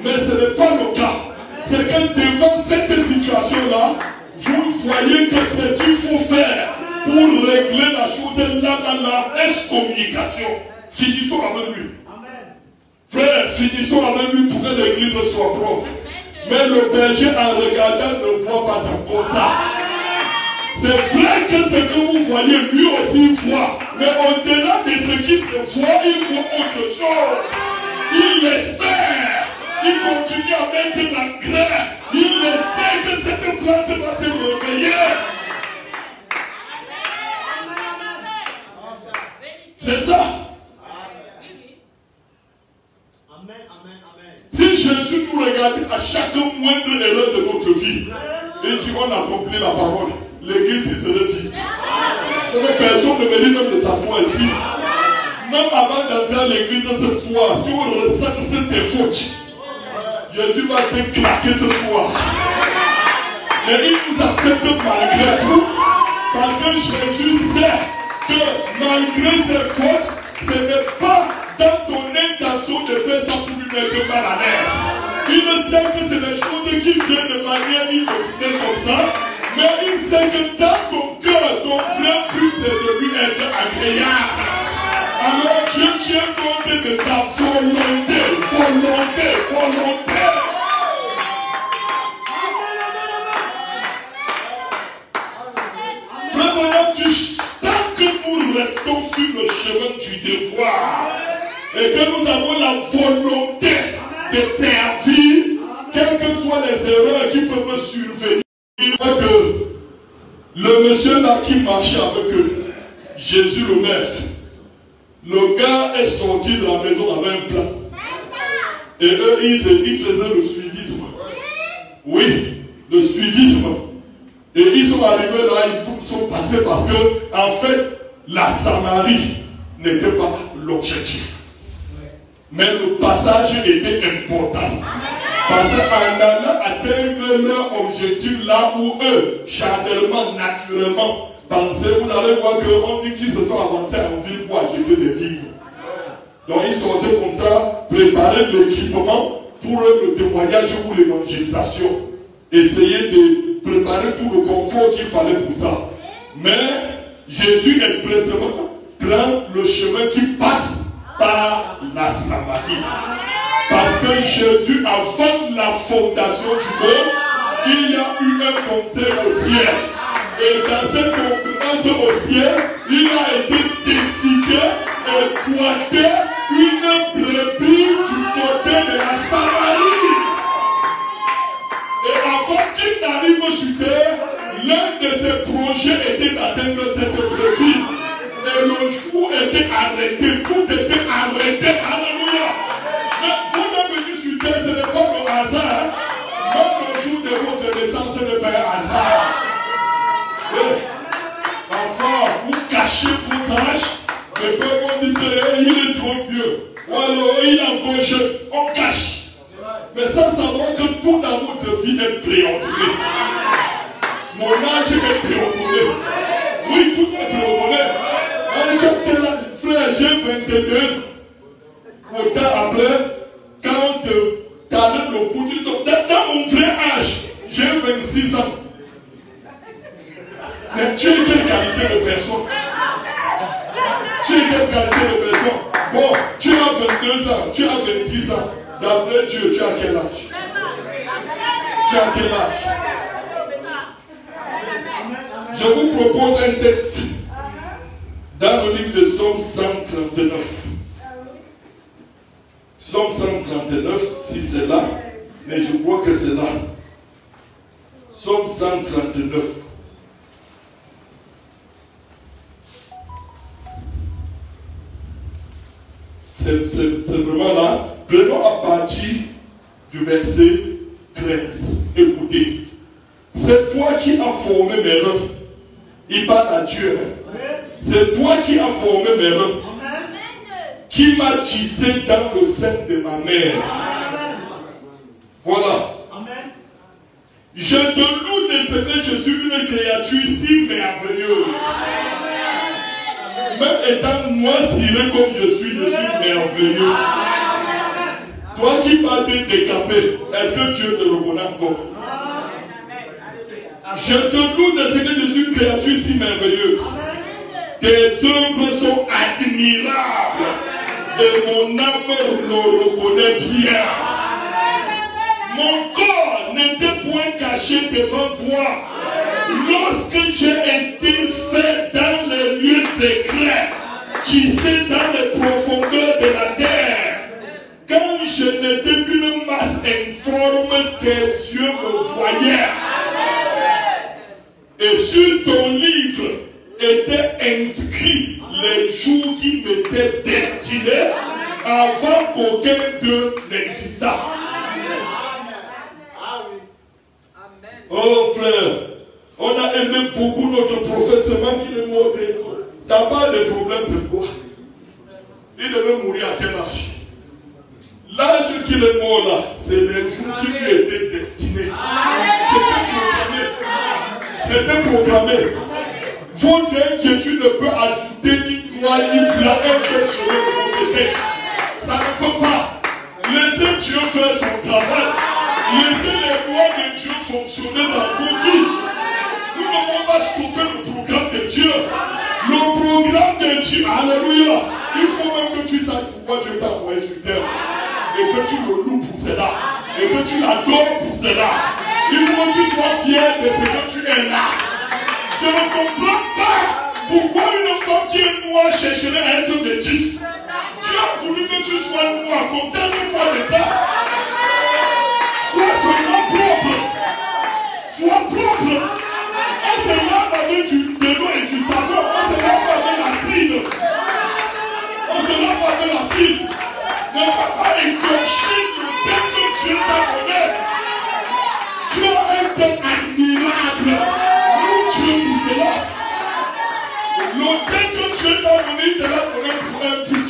[SPEAKER 3] Mais ce n'est pas le cas. C'est que devant cette situation-là, vous voyez que ce qu'il faut faire pour régler la chose là, excommunication. Finissons avec lui. Frère, finissons avec lui pour que l'église soit propre. Mais le berger en regardant ne voit pas encore ça. C'est vrai que ce que vous voyez, lui aussi voit. Mais au-delà de ce qu'il voit, il voit autre chose. Il espère. Il continue à mettre la crainte. Il espère que cette plante va se réveiller. C'est ça. Si Jésus nous regarde à chaque moindre erreur de notre vie, accomplir la parole, l'église il serait vide. Personne ne me dit même de s'asseoir ici. Même avant d'entrer à l'église ce soir, si on ressent tes fautes, Jésus va te claquer ce soir. Mais il nous accepte malgré tout, parce que Jésus sait que malgré ses fautes, ce n'est pas dans ton intention de faire ça pour lui mettre mal à l'aise. Il sait que c'est des choses qui viennent de manière inopinée comme ça, mais il sait que dans ton cœur, ton vrai but c'est de lui être agréable. Alors Dieu tient compte de ta volonté, volonté, volonté. Frère, voilà, tant que nous restons sur le chemin du devoir et que nous avons la volonté de servir, quelles que soient les erreurs qui peuvent survenir, que le monsieur là qui marchait avec Jésus le maître, le gars est sorti de la maison avec un plan. Et eux, ils faisaient le suivisme. Oui, le suivisme. Et ils sont arrivés là, ils sont passés parce que, en fait, la Samarie n'était pas l'objectif. Mais le passage était important. Parce qu'en allant atteindre leur objectif là où eux, charnellement, naturellement, pensaient, vous allez voir qu'on dit qu'ils se sont avancés en ville pour acheter des vivres. Donc ils sortaient comme ça, préparer l'équipement pour le témoignage ou l'évangélisation. Essayer de préparer tout le confort qu'il fallait pour ça. Mais Jésus expressément prend le chemin qui passe par la Samarie. Parce que Jésus, avant la fondation du monde, il y a eu un conseil au ciel. Et dans cette conférence au ciel, il a été décidé et pointé une brebis du côté de la Samarie. Et avant qu'il n'arrive sur terre, l'un de ses projets était d'atteindre cette brebis. Et le jour était arrêté, tout était arrêté. Alléluia. Mais vous êtes venus sur terre, ce n'est pas le hasard. Même le jour de votre naissance, ce n'est pas un hasard. Parfois, vous cachez vos âges, mais quand on dit il est trop vieux, ou alors il est encore jeune, on cache. Mais ça, savoir que tout dans votre vie est préordonné. Mon âge est préordonné. Oui, tout est préordonné. Frère, j'ai 22 ans. Autant après, quand tu as le coup, tu dis, dans mon vrai âge, j'ai 26 ans. Mais tu es quelle qualité de personne? Tu es quelle qualité de personne? Bon, tu as 22 ans, tu as 26 ans. D'après Dieu, tu as quel âge? Tu as quel âge? Je vous propose un texte dans le livre de Psaume 139. Psaume 139, si c'est là, mais je crois que c'est là. Psaume 139. C'est vraiment là. Prenons à partir du verset 13. Écoutez. C'est toi qui as formé mes reins. Il parle à Dieu. C'est toi qui as formé mes reins. Qui m'a tissé dans le sein de ma mère. Voilà. Je te loue de ce que je suis une créature si merveilleuse. Même étant moi ciré comme je suis merveilleux. Toi qui m'as été décapé, est-ce que Dieu te reconnaît encore? Je te loue de ce que je suis une créature si merveilleuse. Tes œuvres sont admirables. Et mon âme le reconnaît bien. Mon corps n'était point caché devant toi. Lorsque j'ai été fait dans les lieux secrets, tissé dans les profondeurs de la terre, quand je n'étais qu'une masse informe, tes yeux me voyaient. Et sur ton livre étaient inscrits les jours qui m'étaient destinés avant qu'aucun d'eux n'existât. Oh frère, On a aimé beaucoup notre prophète, seulement qu'il est mort. D'abord, le problème, c'est quoi? Il devait mourir à quel âge? L'âge qu'il est mort là, c'est les jours qui lui étaient destinés. C'était programmé. Votre inquiétude ne peut ajouter ni gloire ni blâmer un seul chemin de votre tête. Ça ne peut pas. Laissez Dieu faire son travail. Laissez les lois de Dieu fonctionner dans vos vies. Nous ne pouvons pas stopper le programme de Dieu. Le programme de Dieu, alléluia. Il faut même que tu saches pourquoi Dieu t'a envoyé sur terre. Et que tu le loues pour cela. Et que tu l'adores pour cela. Il faut que tu sois fier de ce que tu es là. Je ne comprends pas pourquoi une femme qui est noire chercherait à être métisse. Dieu a voulu que tu sois noir. Contente-toi de ça. Sois seulement propre. Sois propre. On se lave avec de l'eau et du savon. On se lave avec la cire. On se lave avec la cire. Ne va pas écorcher le thème que Dieu t'a donné. Tu as un thème admirable. Nous, Dieu pour cela. Le thème que Dieu t'a donné, il te l'a donné pour un but.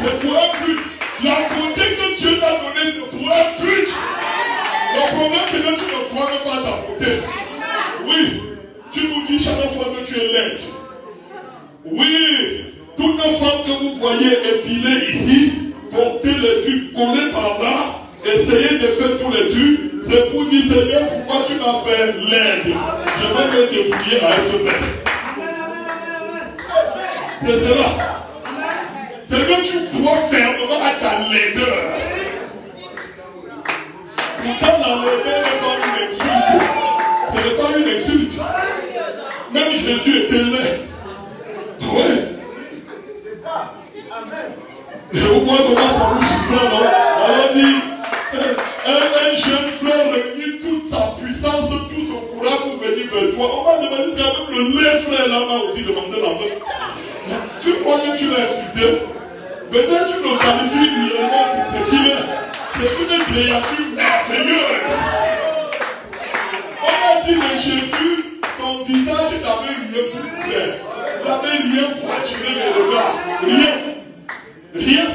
[SPEAKER 3] C'est pour un but. La beauté que Dieu t'a donnée, c'est pour un but. Le problème, c'est que tu ne crois même pas à ta beauté. Oui, tu nous dis chaque fois que tu es laide. Oui, toutes les femmes que vous voyez épilées ici, porter les tubes collés par là, essayer de faire tous les tubes, c'est pour dire Seigneur, pourquoi tu m'as fait laide? Je vais me débrouiller à être belle. C'est cela. C'est que tu crois fermement à ta laideur. Pourtant, la laideur n'est pas une insulte. Ce n'est pas une insulte. Même Jésus était laid. Ouais.
[SPEAKER 2] C'est ça. Amen.
[SPEAKER 3] Je vous vois comment ça vous surprend, non? On a dit, un jeune frère réunit toute sa puissance, tout son courage pour venir vers toi. On m'a demandé si avec le laid frère là m'a aussi demandé la main. Tu crois que tu l'as insulté? Peut-être tu le qualifies réellement pour ce qu'il est. C'est une créature merveilleuse. On a dit de Jésus, son visage n'avait rien pour plaire. Il n'avait rien pour attirer les regards. Rien. Rien.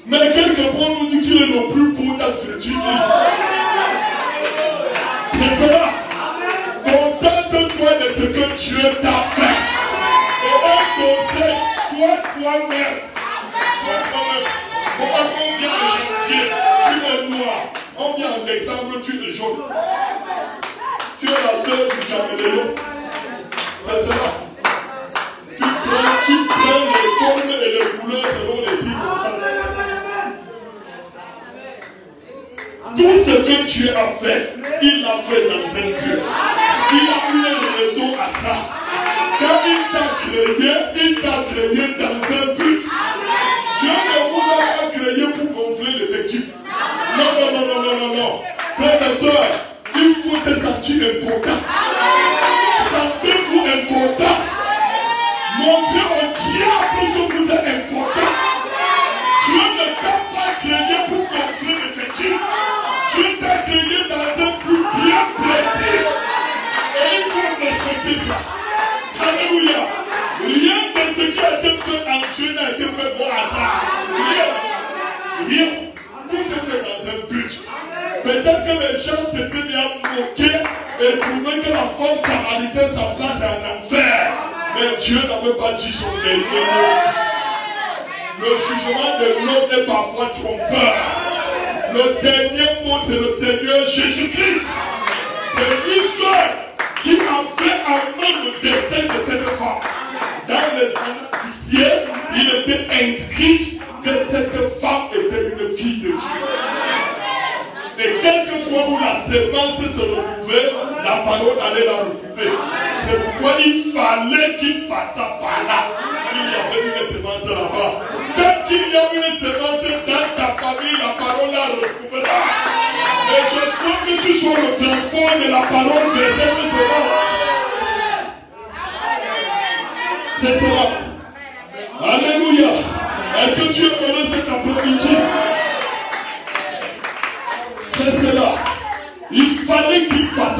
[SPEAKER 3] Mais quelque part, on nous dit qu'il est le plus beau d'être Dieu. C'est cela. Contente-toi de ce que Dieu t'a fait. Et un conseil, sois toi-même. Sois toi-même. Pourquoi on vient en janvier, tu es noir. On vient en décembre, tu es jaune. Tu es la sœur du caméléon. C'est cela. Tu prends les formes et les couleurs selon les circonstances. Tout ce que Dieu a fait, il l'a fait dans un but. Il a une raison à ça. Quand il t'a créé dans un but. Dieu ne vous a pas créé pour gonfler l'effectif. Non. Frères et sœurs, il faut te sentir important. Sentez-vous important. Montrez au diable que vous êtes important. Dieu ne t'a pas créé pour gonfler l'effectif. Dieu t'a créé dans un but bien précis. Et il faut respecter ça. Alléluia. Rien de ce qui a été fait en Dieu n'a été fait au hasard. Rien. Tout est fait dans un but. Peut-être que les gens s'étaient bien moqués et trouvaient que la femme samaritaine, sa place est en enfer. Mais Dieu n'avait pas dit son dernier mot. Le jugement de l'homme est parfois trompeur. Le dernier mot, c'est le Seigneur Jésus-Christ. C'est lui seul qui a fait en main le destin de cette femme. Dans les années du ciel, il était inscrit que cette femme était une fille de Dieu. Et quelle que soit où la sémence se retrouvait, la parole allait la retrouver. C'est pourquoi il fallait qu'il passât par là. Il y avait une sémence là-bas. Tant qu'il y a une sémence dans ta famille, la parole la retrouvera. Et je sens que tu sois le transport de la parole de cette sémence. C'est cela. Alléluia. Est-ce que tu es heureux cet après-midi? C'est cela. Il fallait qu'il passe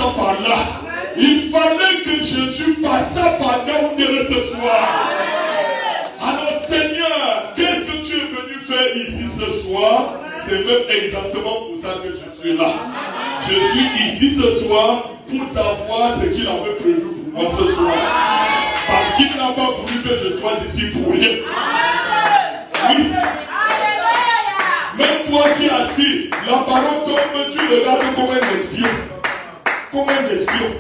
[SPEAKER 3] Il fallait que Jésus passât par là où il est ce soir. Alors Seigneur, qu'est-ce que tu es venu faire ici ce soir? C'est même exactement pour ça que je suis là. Je suis ici ce soir pour savoir ce qu'il avait prévu pour moi ce soir. Parce qu'il n'a pas voulu que je sois ici pour rien. Oui. Même toi qui es assis, la parole tombe, tu regardes comme un espion. Comme un espion.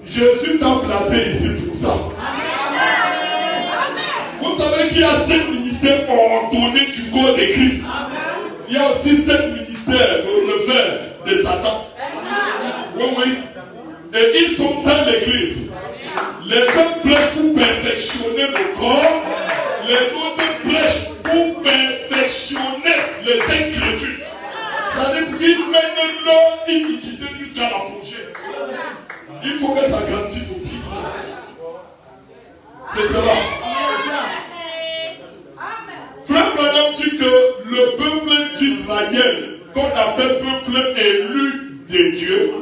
[SPEAKER 3] Jésus t'a placé ici pour ça. Vous savez qu'il y a 7 ministères ordonnés du corps de Christ. Il y a aussi 7 ministères au revers de Satan. Oui, oui. Et ils sont dans l'église. Les uns prêchent pour perfectionner le corps. Les autres prêchent pour perfectionner les incrédules. Ça veut dire qu'ils mènent leur iniquité jusqu'à l'apogée. Il faut que ça grandisse aussi. C'est cela. Frère Branham dit que le peuple d'Israël, qu'on appelle peuple élu de Dieu,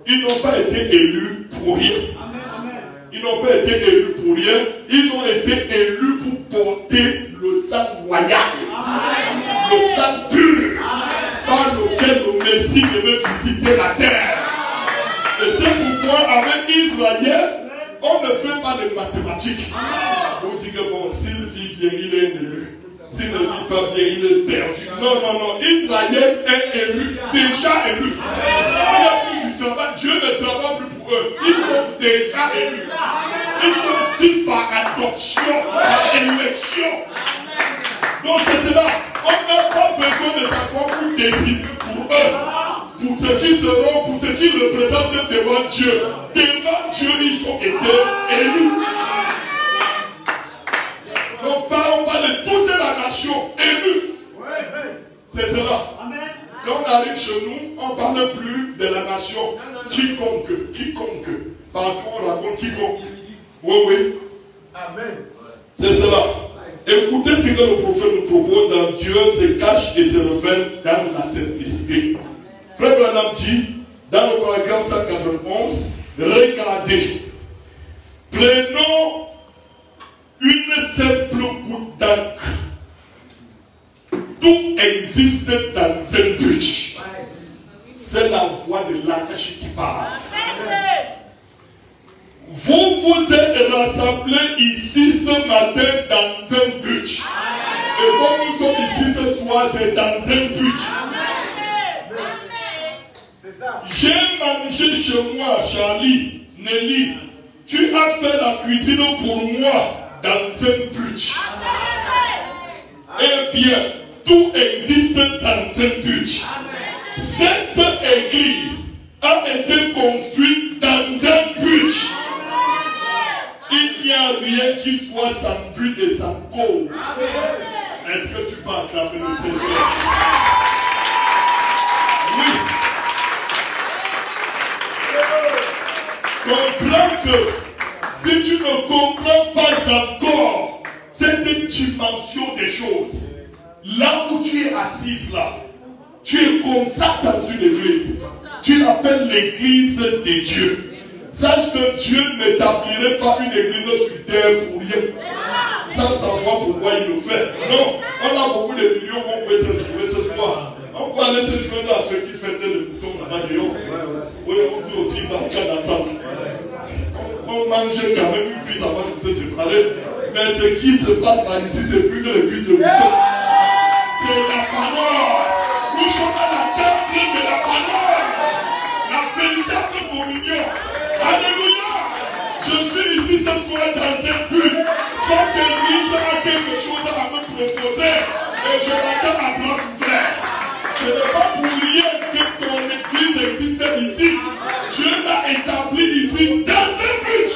[SPEAKER 3] ils n'ont pas été élus pour rien. Ils n'ont pas été élus pour rien. Ils ont été élus pour porter le sang royal. Le sang pur. Par lequel le Messie devait visiter la terre. Et c'est pourquoi avec Israël, on ne fait pas de mathématiques. On dit que bon, s'il vit bien, il est élu. S'il ne vit pas bien, il est perdu. Non, non, non. Israël est élu, déjà élu. Il n'y a plus du travail. Dieu ne travaille plus pour eux. Ils sont déjà élus. Ils sont fils par adoption, par élection. Donc c'est cela. On n'a pas besoin de s'asseoir pour décider pour eux. Pour ceux qui seront, pour ceux qui représentent devant Dieu. Devant Dieu, ils ont été élus. On parle de toute la nation élue. C'est cela. Quand on arrive chez nous, on ne parle plus de la nation. Quiconque. Par contre, on raconte quiconque. Oui, oui. Amen. C'est cela. Écoutez ce que le prophète nous propose dans Dieu se cache et se révèle dans la simplicité. Frère Branham dit, dans le paragraphe 191, regardez, prenons une simple goutte d'encre. Tout existe dans un but. C'est la voix de l'ange qui parle. Vous êtes rassemblés ici ce matin dans un but. Et comme nous sommes ici ce soir, c'est dans un but. J'ai mangé chez moi, Charlie, Nelly. Tu as fait la cuisine pour moi dans un but. Eh bien, tout existe dans un but. Cette église a été construite dans un but. Il n'y a rien qui soit sans but et sans cause. Est-ce que tu peux acclamer le Seigneur? Oui. Comprends que si tu ne comprends pas encore cette dimension des choses, là où tu es assise là, tu es comme ça dans une église. Tu l'appelles l'église de Dieu. Sache que Dieu n'établirait pas une église sur terre pour rien. Sans savoir pourquoi il le fait. Non, on a beaucoup de millions qu'on peut se trouver ce soir. On peut aller se joindre à ceux qui fêtent le bouton là-bas dehors. Oui, on peut aussi marquer la salle. On mange quand même une cuisse avant de se séparer. Mais ce qui se passe par ici, c'est plus que le cuisse de bouton. C'est la parole. Nous sommes à la table de la parole. La véritable communion. Alléluia. Je suis ici cette fois dans un but. Cette église a quelque chose à me proposer. Et je l'attends à grand frère. Ce n'est pas pour rien que ton église existe ici. Dieu l'a établi ici dans un but.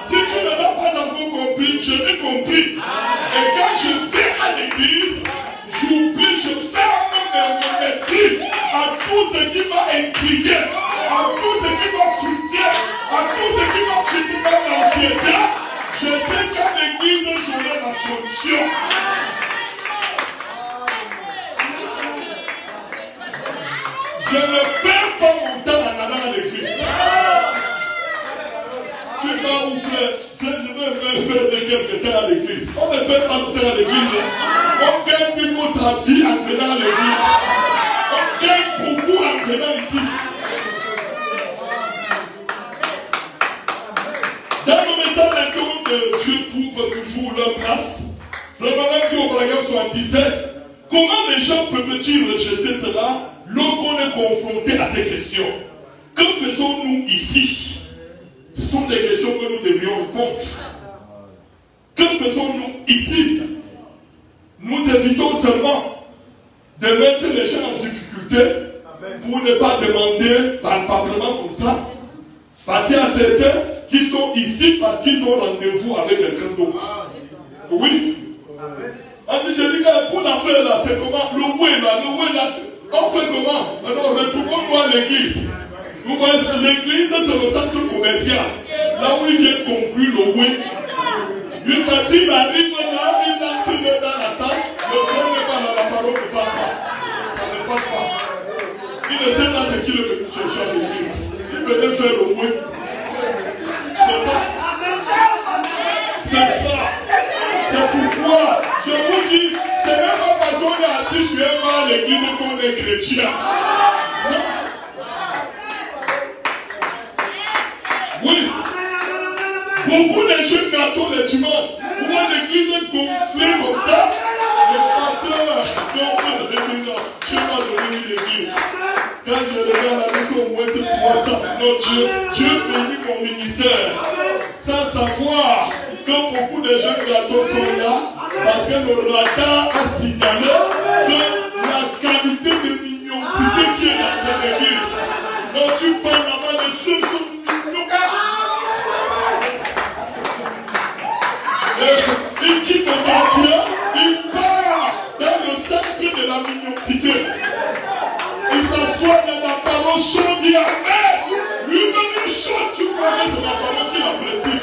[SPEAKER 3] Si tu ne l'as pas encore compris, je l'ai compris. Et quand je vais à l'église, j'oublie, je ferme mon esprit à tout ce qui m'a intrigué, à tout ce qui m'a frustré, à tout ce qui m'a jeté dans l'anxiété. Je sais qu'à l'église, j'aurai la solution. Je ne perds pas mon temps en où frère, je vais faire quelques temps à l'église. On ne fait pas longtemps à l'église. On gagne plutôt sa vie en venant à l'église. On gagne beaucoup en venant ici. Dans le message des dons de Dieu trouve toujours leur place. Vraiment, dit au paragraphe 77, comment les gens peuvent-ils rejeter cela lorsqu'on est confronté à ces questions? Que faisons-nous ici? Ce sont des questions que nous devrions répondre. Que faisons-nous ici? Nous évitons seulement de mettre les gens en difficulté pour ne pas demander palpablement comme ça. Parce qu'il y a certains qui sont ici parce qu'ils ont rendez-vous avec quelqu'un d'autre. Oui. Je dis que pour l'affaire là, c'est comment? Le ouais là, on fait comment? Alors retrouvons-nous à l'église. L'église, c'est le centre commercial. Là où il vient conclure le oui. Jusqu'à s'il arrive là, il lance dans la salle, le frère n'est pas là, la parole ne passe pas. Ça ne passe pas. Il ne sait pas ce qu'il est venu chercher à l'église. Il venait faire le oui. C'est ça. C'est ça. C'est pourquoi je vous dis, c'est même pas parce qu'on est assis sur un banc à l'église qu'on est chrétien. Oui. Beaucoup de jeunes garçons les dimanches voient l'église gonflée comme ça. Le pasteur, non, je vais pas donner l'église. Quand je regarde la maison, au moins c'est 300. Non, Dieu bénit mon ministère. Sans savoir que beaucoup de jeunes garçons sont là parce que le radar a signalé que la qualité de mignonité qui est dans cette église. Quand tu parles là-bas de ceux qui sont il quitte le quartier, il part dans le centre de la mignonité. Il s'assoit dans la parole chaude, il dit Amen. Lui-même il chante, tu connais de la parole qu'il apprécie.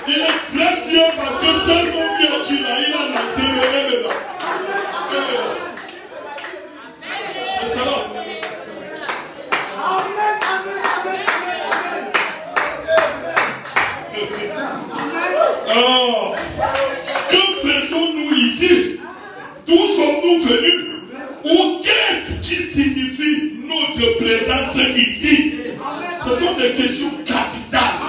[SPEAKER 3] Il est très fier parce que c'est mon Dieu qui l'a, il a accéléré dedans. C'est cela. Alors, que faisons-nous ici? D'où sommes-nous venus? Ou qu'est-ce qui signifie notre présence ici? Ce sont des questions capitales.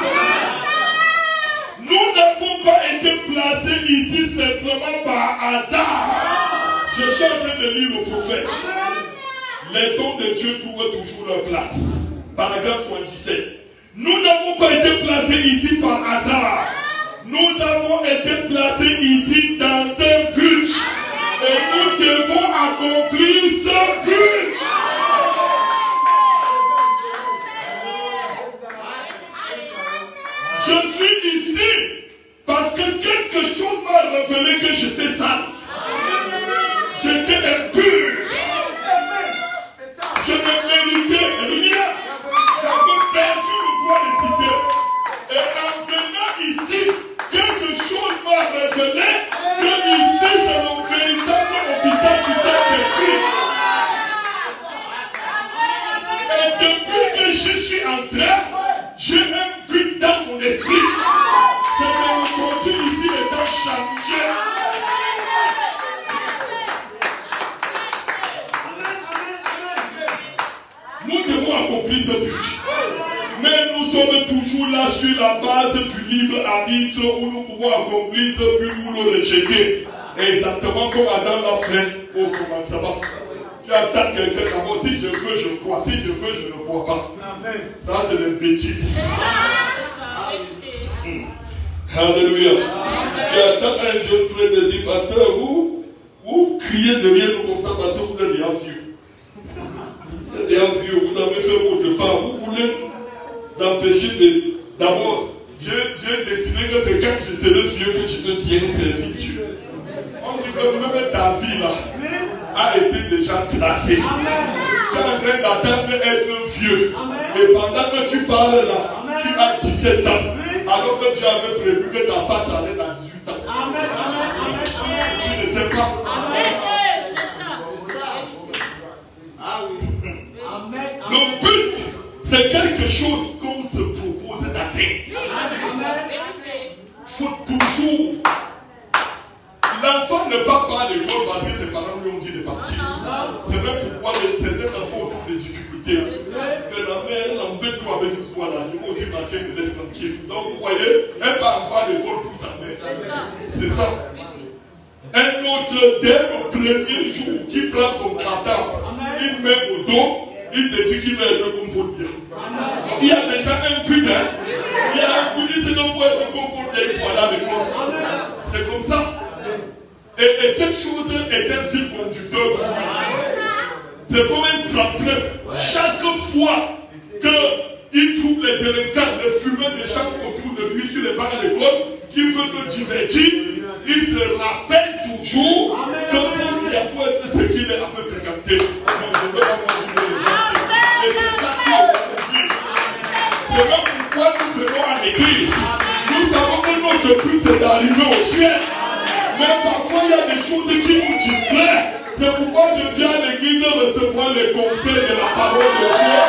[SPEAKER 3] Nous n'avons pas été placés ici simplement par hasard. Je suis en train de lire le prophète. Les dons de Dieu trouvent toujours leur place. Paragraphe 77. Nous n'avons pas été placés ici par hasard. Nous avons été placés ici dans un but. Et nous devons accomplir ce but. Je suis ici parce que quelque chose m'a révélé que j'étais sale. J'étais impur. Je ne méritais rien. J'avais perdu le droit de citer. Et en venant ici, quelque chose m'a révélé que ici c'est le véritable hôpital du Saint-Esprit. Et depuis que je suis entré, j'ai un but dans mon esprit. C'est de me sentir ici étant changé. Nous devons accomplir ce but. Mais nous sommes toujours là sur la base du libre arbitre où nous pouvons accomplir ce but ou le rejeter. Exactement comme Adam l'a fait au commencement. Tu attends quelqu'un d'abord, si je veux, je crois. Si je veux, je ne crois pas. Ça, c'est des bêtises. Alléluia. Tu attends un jeune frère de dire, pasteur, vous criez derrière nous comme ça parce que vous êtes déjà vieux. Vous êtes déjà vieux, vous avez fait votre part. Vous voulez empêcher de... D'abord, Dieu décidé que c'est quand je serai vieux que je vais bien servir Dieu. On dit que même ta vie là a été déjà tracée. Tu es en train d'attendre être vieux. Et pendant que tu parles là, tu as 17 ans. Alors que Dieu avait prévu que ta passe allait dans 18 ans. Tu ne sais pas. Le but, c'est quelque chose qu'on se propose d'atteindre. ne part pas à l'école parce que ses parents lui ont dit de partir. C'est même pourquoi certains enfants ont toujours des difficultés. Mais la mère, elle embête tout avec tout là. Je vais aussi partir, me laisse tranquille. Donc vous voyez, elle part encore à l'école pour sa mère. C'est ça. Un autre, dès le premier jour, qui prend son cartable, il met au dos, il te dit qu'il va être comme pour bien. Il y a déjà un but, hein. Il y a un but, c'est donc pour être comme pour bien, il faut aller à l'école. C'est comme ça. Et cette chose est un fil conducteur. C'est comme un tremplin. Chaque fois qu'il trouve les délinquants, les fumeurs, des gens autour de lui sur les bancs à l'école, qui veut le divertir, il se rappelle toujours que pour lui, il y a tout ce qu'il est à faire fréquenter. Donc je veux pas manger les gens. Et c'est ça qui est aujourd'hui. C'est même pourquoi nous venons à l'église. Nous savons que notre but c'est d'arriver au ciel. Mais parfois il y a des choses qui nous distraient. C'est pourquoi je viens à l'église recevoir les conseils de la parole de Dieu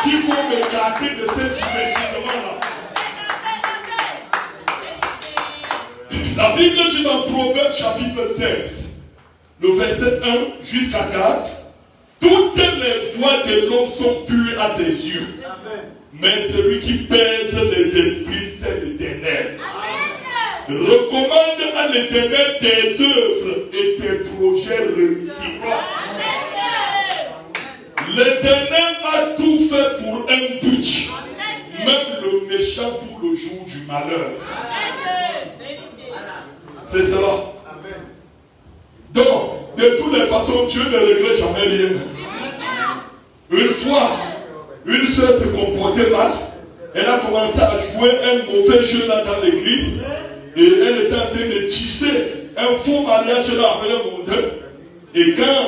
[SPEAKER 3] qui vont me garder de cette divertissement-là. La Bible dit dans Proverbes chapitre 16, le verset 1 jusqu'à 4, toutes les voies de l'homme sont pures à ses yeux, mais celui qui pèse les esprits, c'est l'Éternel. Recommande à l'Éternel tes œuvres et tes projets réussiront. L'Éternel a tout fait pour un but, même le méchant pour le jour du malheur. C'est cela. Donc, de toutes les façons, Dieu ne regrette jamais rien. Une fois, une soeur se comportait mal. Elle a commencé à jouer un mauvais jeu là dans l'église. Et elle était en train de tisser un faux mariage là avec un monteur. Et quand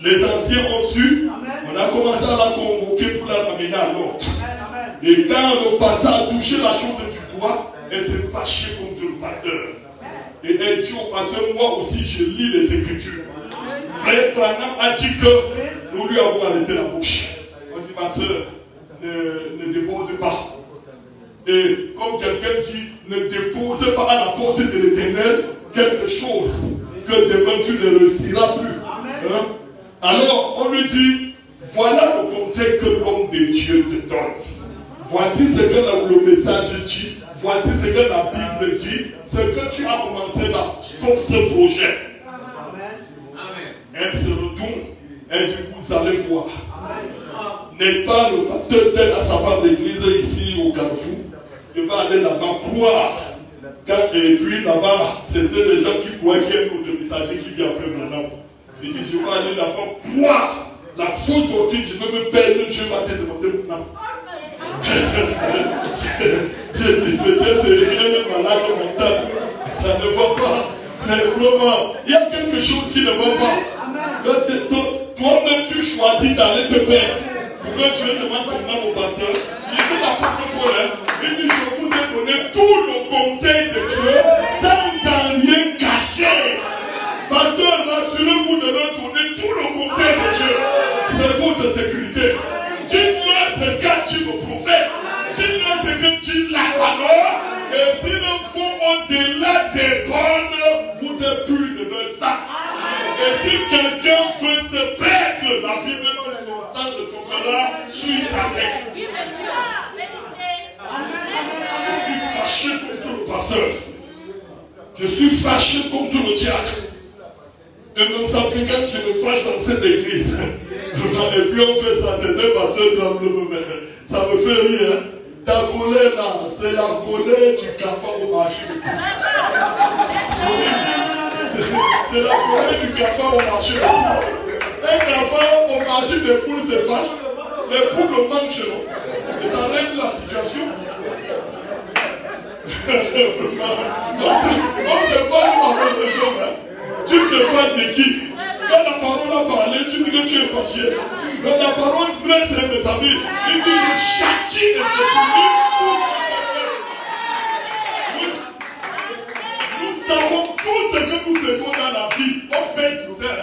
[SPEAKER 3] les anciens ont su, on a commencé à la convoquer pour la ramener à l'ordre. Et quand le pasteur a touché la chose du doigt, elle s'est fâchée contre le pasteur. Et elle dit au pasteur, moi aussi je lis les Écritures. Frère Branham a dit que nous lui avons arrêté la bouche. On dit, ma soeur, ne déborde pas. Et comme quelqu'un dit, ne dépose pas à la porte de l'Éternel quelque chose que demain tu ne réussiras plus. Hein? Alors on lui dit, voilà le conseil que l'homme de Dieu te donne. Voici ce que le message dit. Voici ce que la Bible dit. Ce que tu as commencé là, stop ce projet. Elle se retourne. Elle dit, vous allez voir. N'est-ce pas le pasteur tel à sa part d'église ici au Carrefour? Il va aller là-bas croire. Et puis là-bas, c'était des gens qui croyaient qu'il y a un autre messager qui vient après maintenant. Il dit, je vais aller là-bas croire la fausse doctrine. Je peux me perdre, Dieu va te demander mon âme. J'ai dit, peut-être c'est un malade mental. Ça ne va pas. Mais vraiment, il y a quelque chose qui ne va pas. Toi-même, tu choisis d'aller te perdre. Pourquoi Dieu demande maintenant au pasteur? Il dit l'apôtre Paul, il dit, je vous ai donné tout le conseil de Dieu sans en rien cacher. Pasteur, rassurez-vous de leur donner tout le conseil de Dieu. C'est votre sécurité. Dites-leur ce qu'a dit le prophète. Dites-leur ce que dit la parole. Et s'il le faut au-delà des bornes, vous êtes plus de leur sang. Et si quelqu'un veut se perdre, la Bible dit son sang ne tombera sur sa tête. Je suis fâché contre le pasteur. Je suis fâché contre le diacre. Et même ça, quand je me fâche dans cette église, et puis on fait ça, c'est un pasteur tremblement, ça me fait rire. Ta colère là, c'est la colère du cafard au marché de poules. C'est la colère du cafard au marché de poules. Un cafard au marché de poules se fâche, les poules le mangent, non? Et ça règle la situation. On se fâche par d'autres choses, hein. Tu te fâches de qui? Quand la parole a parlé, tu dis que tu es fâché. Mais la parole vraie, c'est mes amis. Il dit, je châtie et je punis tout ce que nous savons tout ce que nous faisons dans la vie. On paye pour ça.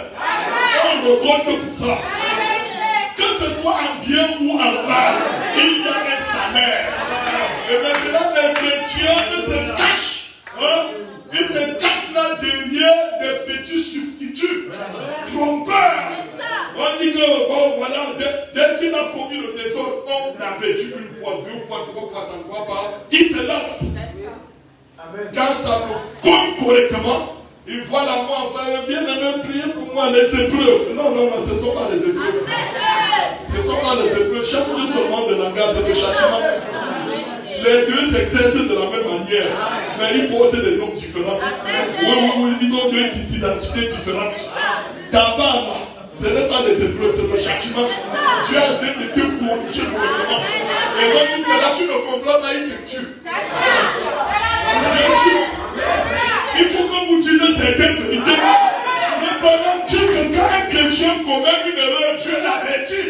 [SPEAKER 3] On récolte pour ça. Que ce soit en bien ou en mal, il y a un salaire. Et maintenant, les chrétiens se cachent. Hein? Ils se cachent là derrière des petits voilà, dès qu'il a commis le désordre, on l'a vêtu une fois, 2 fois, 3 fois, ça ne croit pas, il se lance. Quand ça le cogne correctement, il voit la mort, enfin, bien aimé, prier pour moi, les épreuves. Non, non, non, ce ne sont pas les épreuves. Ce ne sont pas les épreuves. Chaque jour seulement de langage et de châtiment. Les deux s'exercent de la même manière, mais ils portent des noms différents. Oui, ils ont deux identités différentes. D'abord, ce n'est pas les épreuves, c'est le châtiment. Dieu a dit de te corriger correctement. Et quand tu fais là, tu ne comprends pas, il te tue. Dieu tue. Il faut que vous disiez certaines vérités. Mais pendant que quand un chrétien commet une erreur, Dieu l'avertit.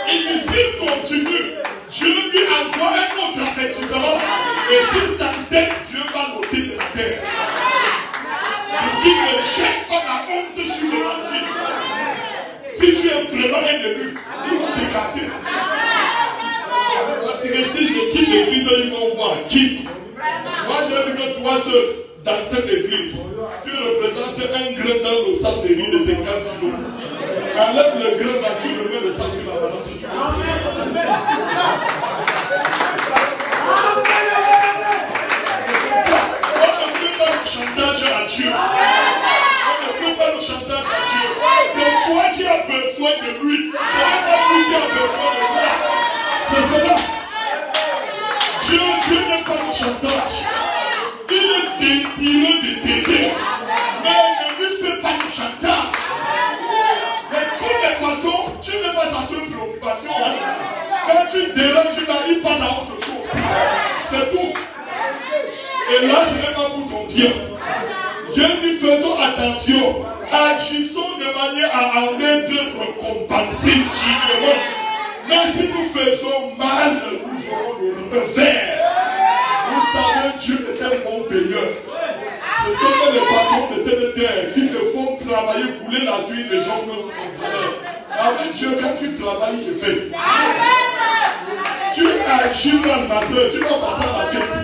[SPEAKER 3] Il dit s'il continue, Dieu lui envoie un autre avertissement. Et si ça tête, Dieu va l'ôter de la terre. Pour qu'il ne jette pas la honte sur l'évangile. Si tu es vraiment un élu, ils vont t'écarter. Et si je quitte l'église, ils vont voir. Quitte. Moi, j'ai vu que toi seul, dans cette église, tu représentes un grain dans le sang de riz de 50 kilos. Enlève le grain là, tu remets le sang sur la balance si tu veux. On ne fait pas le chantage à Dieu. On ne fait pas le chantage à Dieu. C'est toi qui as besoin de lui. C'est pas lui qui a besoin de toi. C'est cela. Dieu n'est pas le chantage. Il est désireux de t'aider. Mais ne lui fais pas de chantage. De toutes les façons, tu n'es pas sa seule préoccupation. Quand tu déranges là, il passe à autre chose. C'est tout. Et là, ce n'est pas pour ton bien. Dieu dit faisons attention. Agissons de manière à en être récompensés dignement. Mais si nous faisons mal, nous aurons le revers. Vous savez, Dieu est un bon payeur. Ce sont les patrons de cette terre qui te font travailler, couler la suite des gens sur ton salaire. Avec Dieu, quand tu travailles, il te paye. Tu agis mal, ma soeur, tu vas passer à la caisse.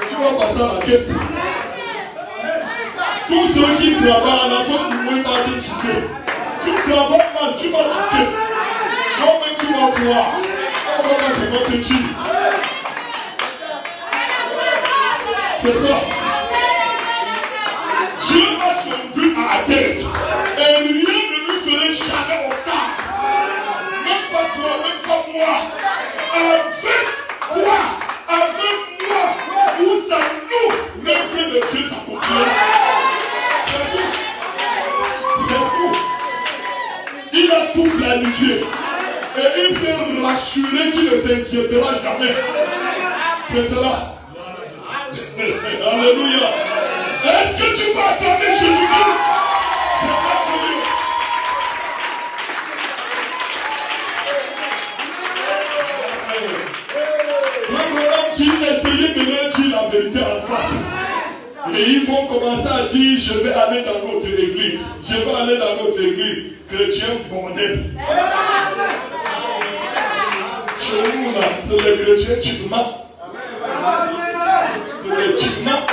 [SPEAKER 3] Tu vas passer à la caisse. Tous ceux qui travaillent à la fin du mois, pas de tuer. Tu travailles mal, tu vas tuer. Toi-même, tu vas voir. On va pas se mettre dessus. C'est ça. Dieu a son but à atteindre. Et rien ne lui ferait jamais obstacle. Même pas toi, même pas moi. Avec toi, avec moi, où ça nous, l'œuvre de Dieu s'accomplit. C'est tout. Il a tout planifié. Et il s'est rassuré qu'il ne s'inquiétera jamais. C'est cela. Alléluia. Est-ce que tu vas attendre Jésus-Christ? C'est pas pour lui. Abraham qui essayait de leur dire la vérité en face. Et ils vont commencer à dire je vais aller dans notre église. Je vais aller dans notre église. Chrétien bordel. Chez nous là, c'est les chrétiens qui mentent. Les tignas,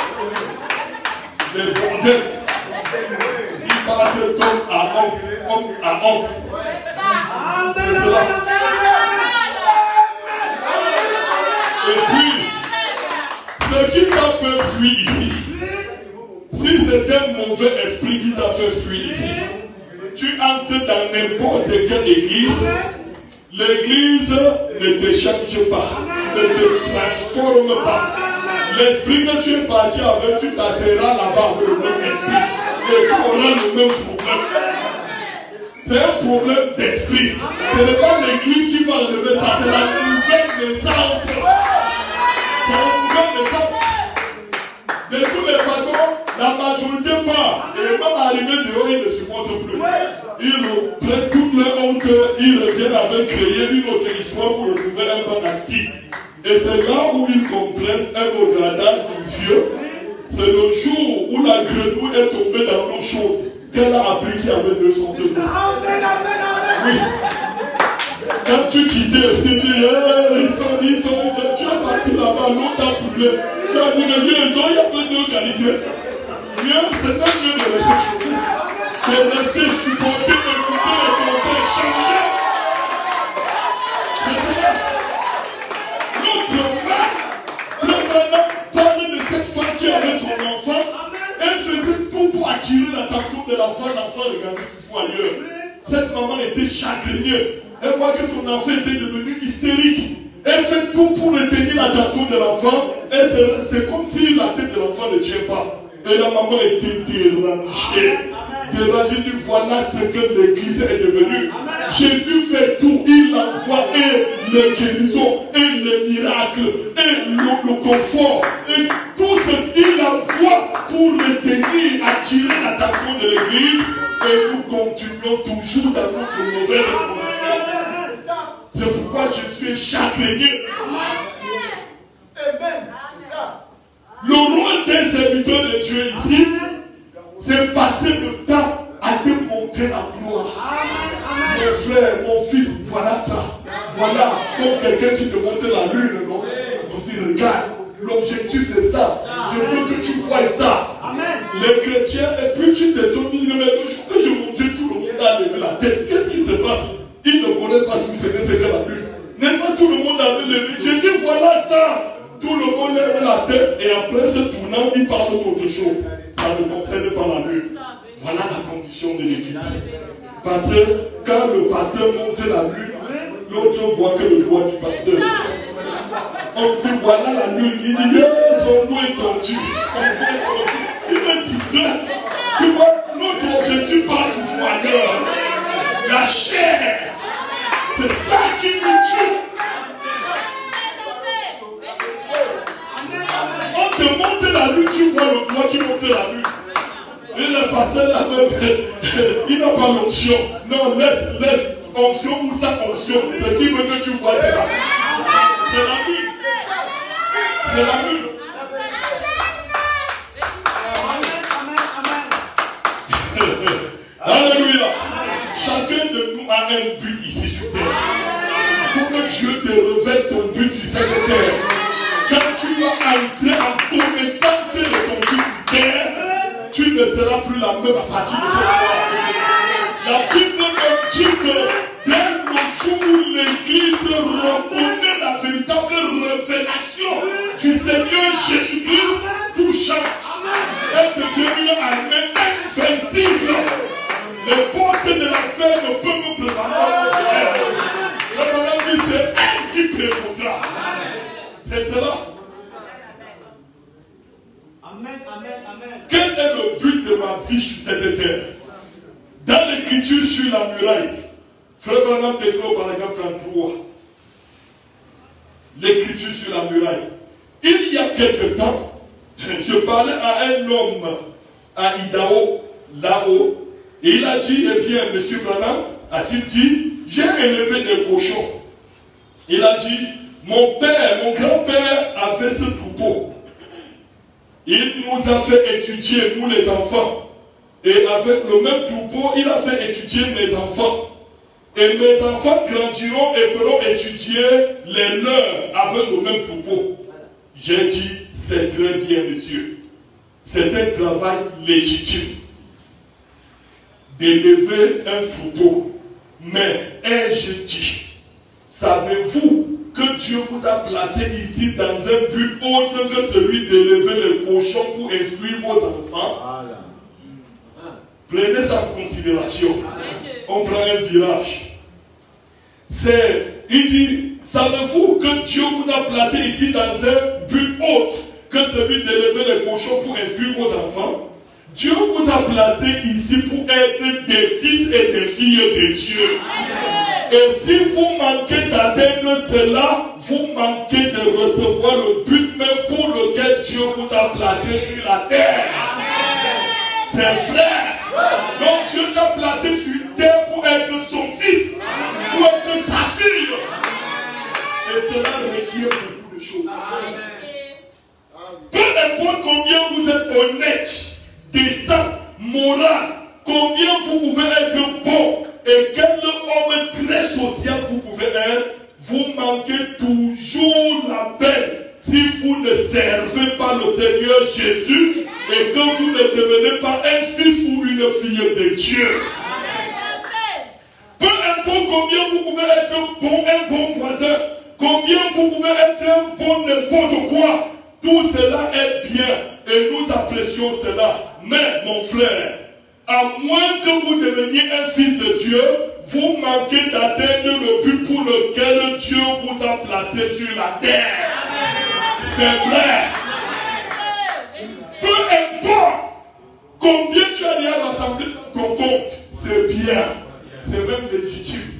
[SPEAKER 3] les bordels, ils partent d'homme à homme. C'est cela. Et puis, ce qui t'a fait fuir ici, si c'est un mauvais esprit qui t'a fait fuir ici, tu entres dans n'importe quelle église, l'église ne te change pas, ne te transforme pas. L'esprit que tu es parti avec, tu t'asseras là-bas avec le même esprit. Et tu auras le même problème. C'est un problème d'esprit. Ce n'est pas l'église qui va enlever ça, c'est la nouvelle naissance. C'est la nouvelle naissance. De toutes les façons, la majorité part. Et même arrivé dehors, ils ne supportent plus. Ils prennent toute leur honte, ils reviennent avec créer une autre histoire pour retrouver un bon assis. Et c'est là où ils comprennent un autre adage du vieux. C'est le jour où la grenouille est tombée dans l'eau chaude qu'elle a appris qu'il y avait 200 de l'eau. Oui. Quand tu quittais, tu dis, ils sont, tu es parti là-bas, l'eau t'a brûlé. Tu as dit, non, il y a pas de qualité. Mieux, c'est un mieux de rester chez vous. De rester supporté, écouter les conseils, changer. attirer l'attention de l'enfant regardait toujours ailleurs. Cette maman était chagrinée. Elle voit que son enfant était devenu hystérique. Elle fait tout pour retenir l'attention de l'enfant. Et c'est comme si la tête de l'enfant ne tient pas. Et la maman était dérangée. Dérangée, dit voilà ce que l'église est devenue. Jésus fait tout. Il envoie et les guérisons, et les miracles, et le confort, et tout ce qu'il envoie pour retenir, attirer l'attention de l'église. Et nous continuons toujours dans notre mauvaise information. C'est pourquoi Jésus est chagriné. Le rôle des serviteurs de Dieu ici, c'est passer le temps à te montrer la gloire. Mon frère, mon fils, voilà ça. Voilà, comme quelqu'un qui te montre la lune, non? On dit, regarde, l'objectif c'est ça. Je veux que tu vois ça. Les chrétiens, et puis tu te donnes une nouvelle chose que je montrais, tout le monde a levé la tête. Qu'est-ce qui se passe? Ils ne connaissent pas tout ce que c'est que la lune. N'est-ce pas tout le monde avait levé? J'ai dit, voilà ça. Tout le monde lève la tête et après se tournant, il parle d'autre chose. Ça ne concerne pas la lune. Voilà la condition de l'église. Parce que quand le pasteur monte la lune, l'autre voit que le doigt du pasteur. On dit voilà la lune. Il dit son doigt est tendu. Il me distrait. Tu vois, notre objectif parle toujours ailleurs. La chair. C'est ça qui nous tue. On te montre la lune, tu vois le doigt qui monte la lune. Et le pasteur là même, il n'a pas l'onction. Non, laisse onction ou sa onction. Ce qui veut que tu vois, c'est la lune. C'est la lune. C'est la lune. Alléluia. Chacun de nous a un but ici sur terre. Il faut que Dieu te révèle ton but sur cette terre. Quand tu vas entrer en connaissance de ton but sur terre, tu ne seras plus la même à partir de ce soir. La Bible nous dit que dès le jour où l'Église reconnaît la véritable révélation du Seigneur Jésus-Christ, tout change. Elle devient un invincible. Les portes de l'enfer ne peuvent nous prévaloir. Le Seigneur dit c'est elle qui prévaudra. C'est cela.
[SPEAKER 2] Amen, amen, amen.
[SPEAKER 3] Quel est le but de ma vie sur cette terre? Dans l'écriture sur la muraille, Frère Branham déclare par exemple 33. L'écriture sur la muraille. Il y a quelque temps, je parlais à un homme à Idaho, là-haut, et il a dit, eh bien, M. Branham, a-t-il dit, j'ai élevé des cochons. Il a dit, mon grand-père avait ce troupeau. Il nous a fait étudier, nous les enfants. Et avec le même troupeau, il a fait étudier mes enfants. Et mes enfants grandiront et feront étudier les leurs avec le même troupeau. J'ai dit, c'est très bien, monsieur. C'est un travail légitime d'élever un troupeau. Mais ai-je dit, savez-vous que Dieu vous a placé ici dans un but autre que celui d'élever les cochons pour instruire vos enfants? Prenez ça en considération. On prend un virage. Il dit, savez-vous que Dieu vous a placé ici dans un but autre que celui d'élever les cochons pour instruire vos enfants? Dieu vous a placé ici pour être des fils et des filles de Dieu. Et si vous manquez d'atteindre cela, vous manquez de recevoir le but même pour lequel Dieu vous a placé sur la terre. C'est vrai. Donc Dieu t'a placé sur terre pour être son fils, pour être sa fille. Et cela requiert beaucoup de choses. Peu importe combien vous êtes honnête, décent, moral, combien vous pouvez être bon, et quel homme très social vous pouvez être, vous manquez toujours la peine si vous ne servez pas le Seigneur Jésus et que vous ne devenez pas un fils ou une fille de Dieu. Peu importe combien vous pouvez être bon, un bon voisin, combien vous pouvez être un bon n'importe quoi, tout cela est bien et nous apprécions cela. Mais mon frère, manqué d'atteindre le but pour lequel Dieu vous a placé sur la terre. C'est vrai. Peu importe combien tu as déjà rassemblé dans ton compte, c'est bien. C'est même légitime.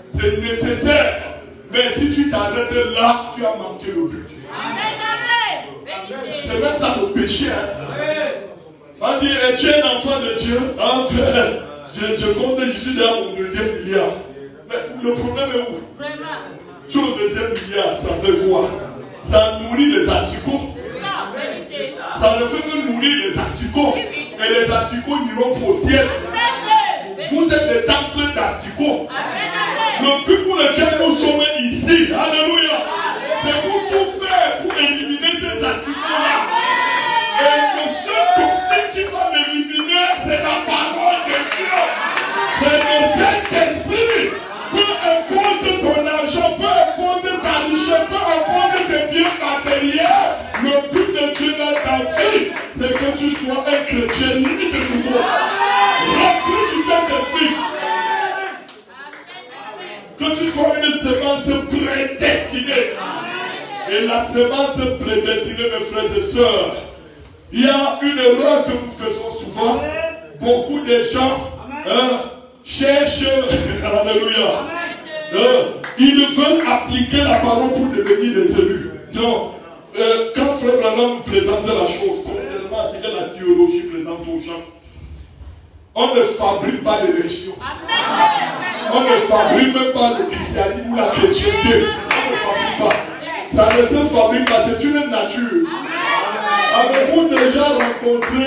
[SPEAKER 3] C'est nécessaire. Mais si tu t'arrêtes là, tu as manqué le but. C'est même ça le péché. On dit, tu es un enfant de Dieu. Enfin, je compte, je suis dans mon deuxième milliard. Mais le problème est où? Tu le deuxième milliard, ça fait quoi? Ça nourrit les asticots. Ça ne fait que nourrir les asticots. Et les asticots n'iront pas au ciel. Vous êtes des temples d'asticots. Le but pour lequel nous sommes ici, alléluia, c'est pour tout faire, pour éliminer ces asticots-là. Et le seul toxique qui va l'éliminer, c'est la parole de Dieu. C'est le Saint-Esprit. Peu importe ton argent, peu importe ta richesse, peu importe tes biens matériels, le but de Dieu dans ta vie, c'est que tu sois un chrétien né de nouveau. Rempli du Saint-Esprit. Que tu sois une semence prédestinée. Et la semence prédestinée, mes frères et sœurs, il y a une erreur que nous faisons souvent. Beaucoup de gens cherchent, alléluia, ils veulent appliquer la parole pour devenir des élus. Non. Quand Frère Branham nous présente la chose, contrairement à ce que la théologie présente aux gens, on ne fabrique pas l'élection. On ne fabrique même pas le christianisme ou la chrétienté. On ne fabrique pas. Ça ne se fabrique pas, c'est une nature. Avez-vous déjà rencontré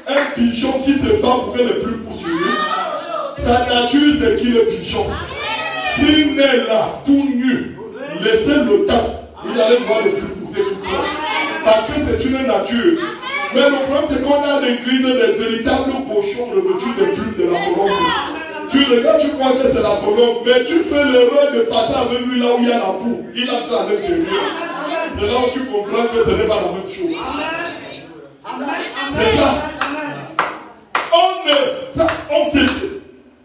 [SPEAKER 3] un pigeon qui se bat pour que les plumes poussent sur lui? Sa nature, c'est qu'il est pigeon. S'il naît là, tout nu, laissez le temps. Vous allez voir les plumes pousser tout seul. Parce que c'est une nature. Mais le problème, c'est qu'on a à l'église des véritables cochons revêtus des plumes de la colombe. Tu regardes, tu crois que c'est la colombe, mais tu fais l'erreur de passer avec lui là où il y a la poule. Il entre à l'intérieur. C'est là où tu comprends que ce n'est pas la même chose. C'est ça.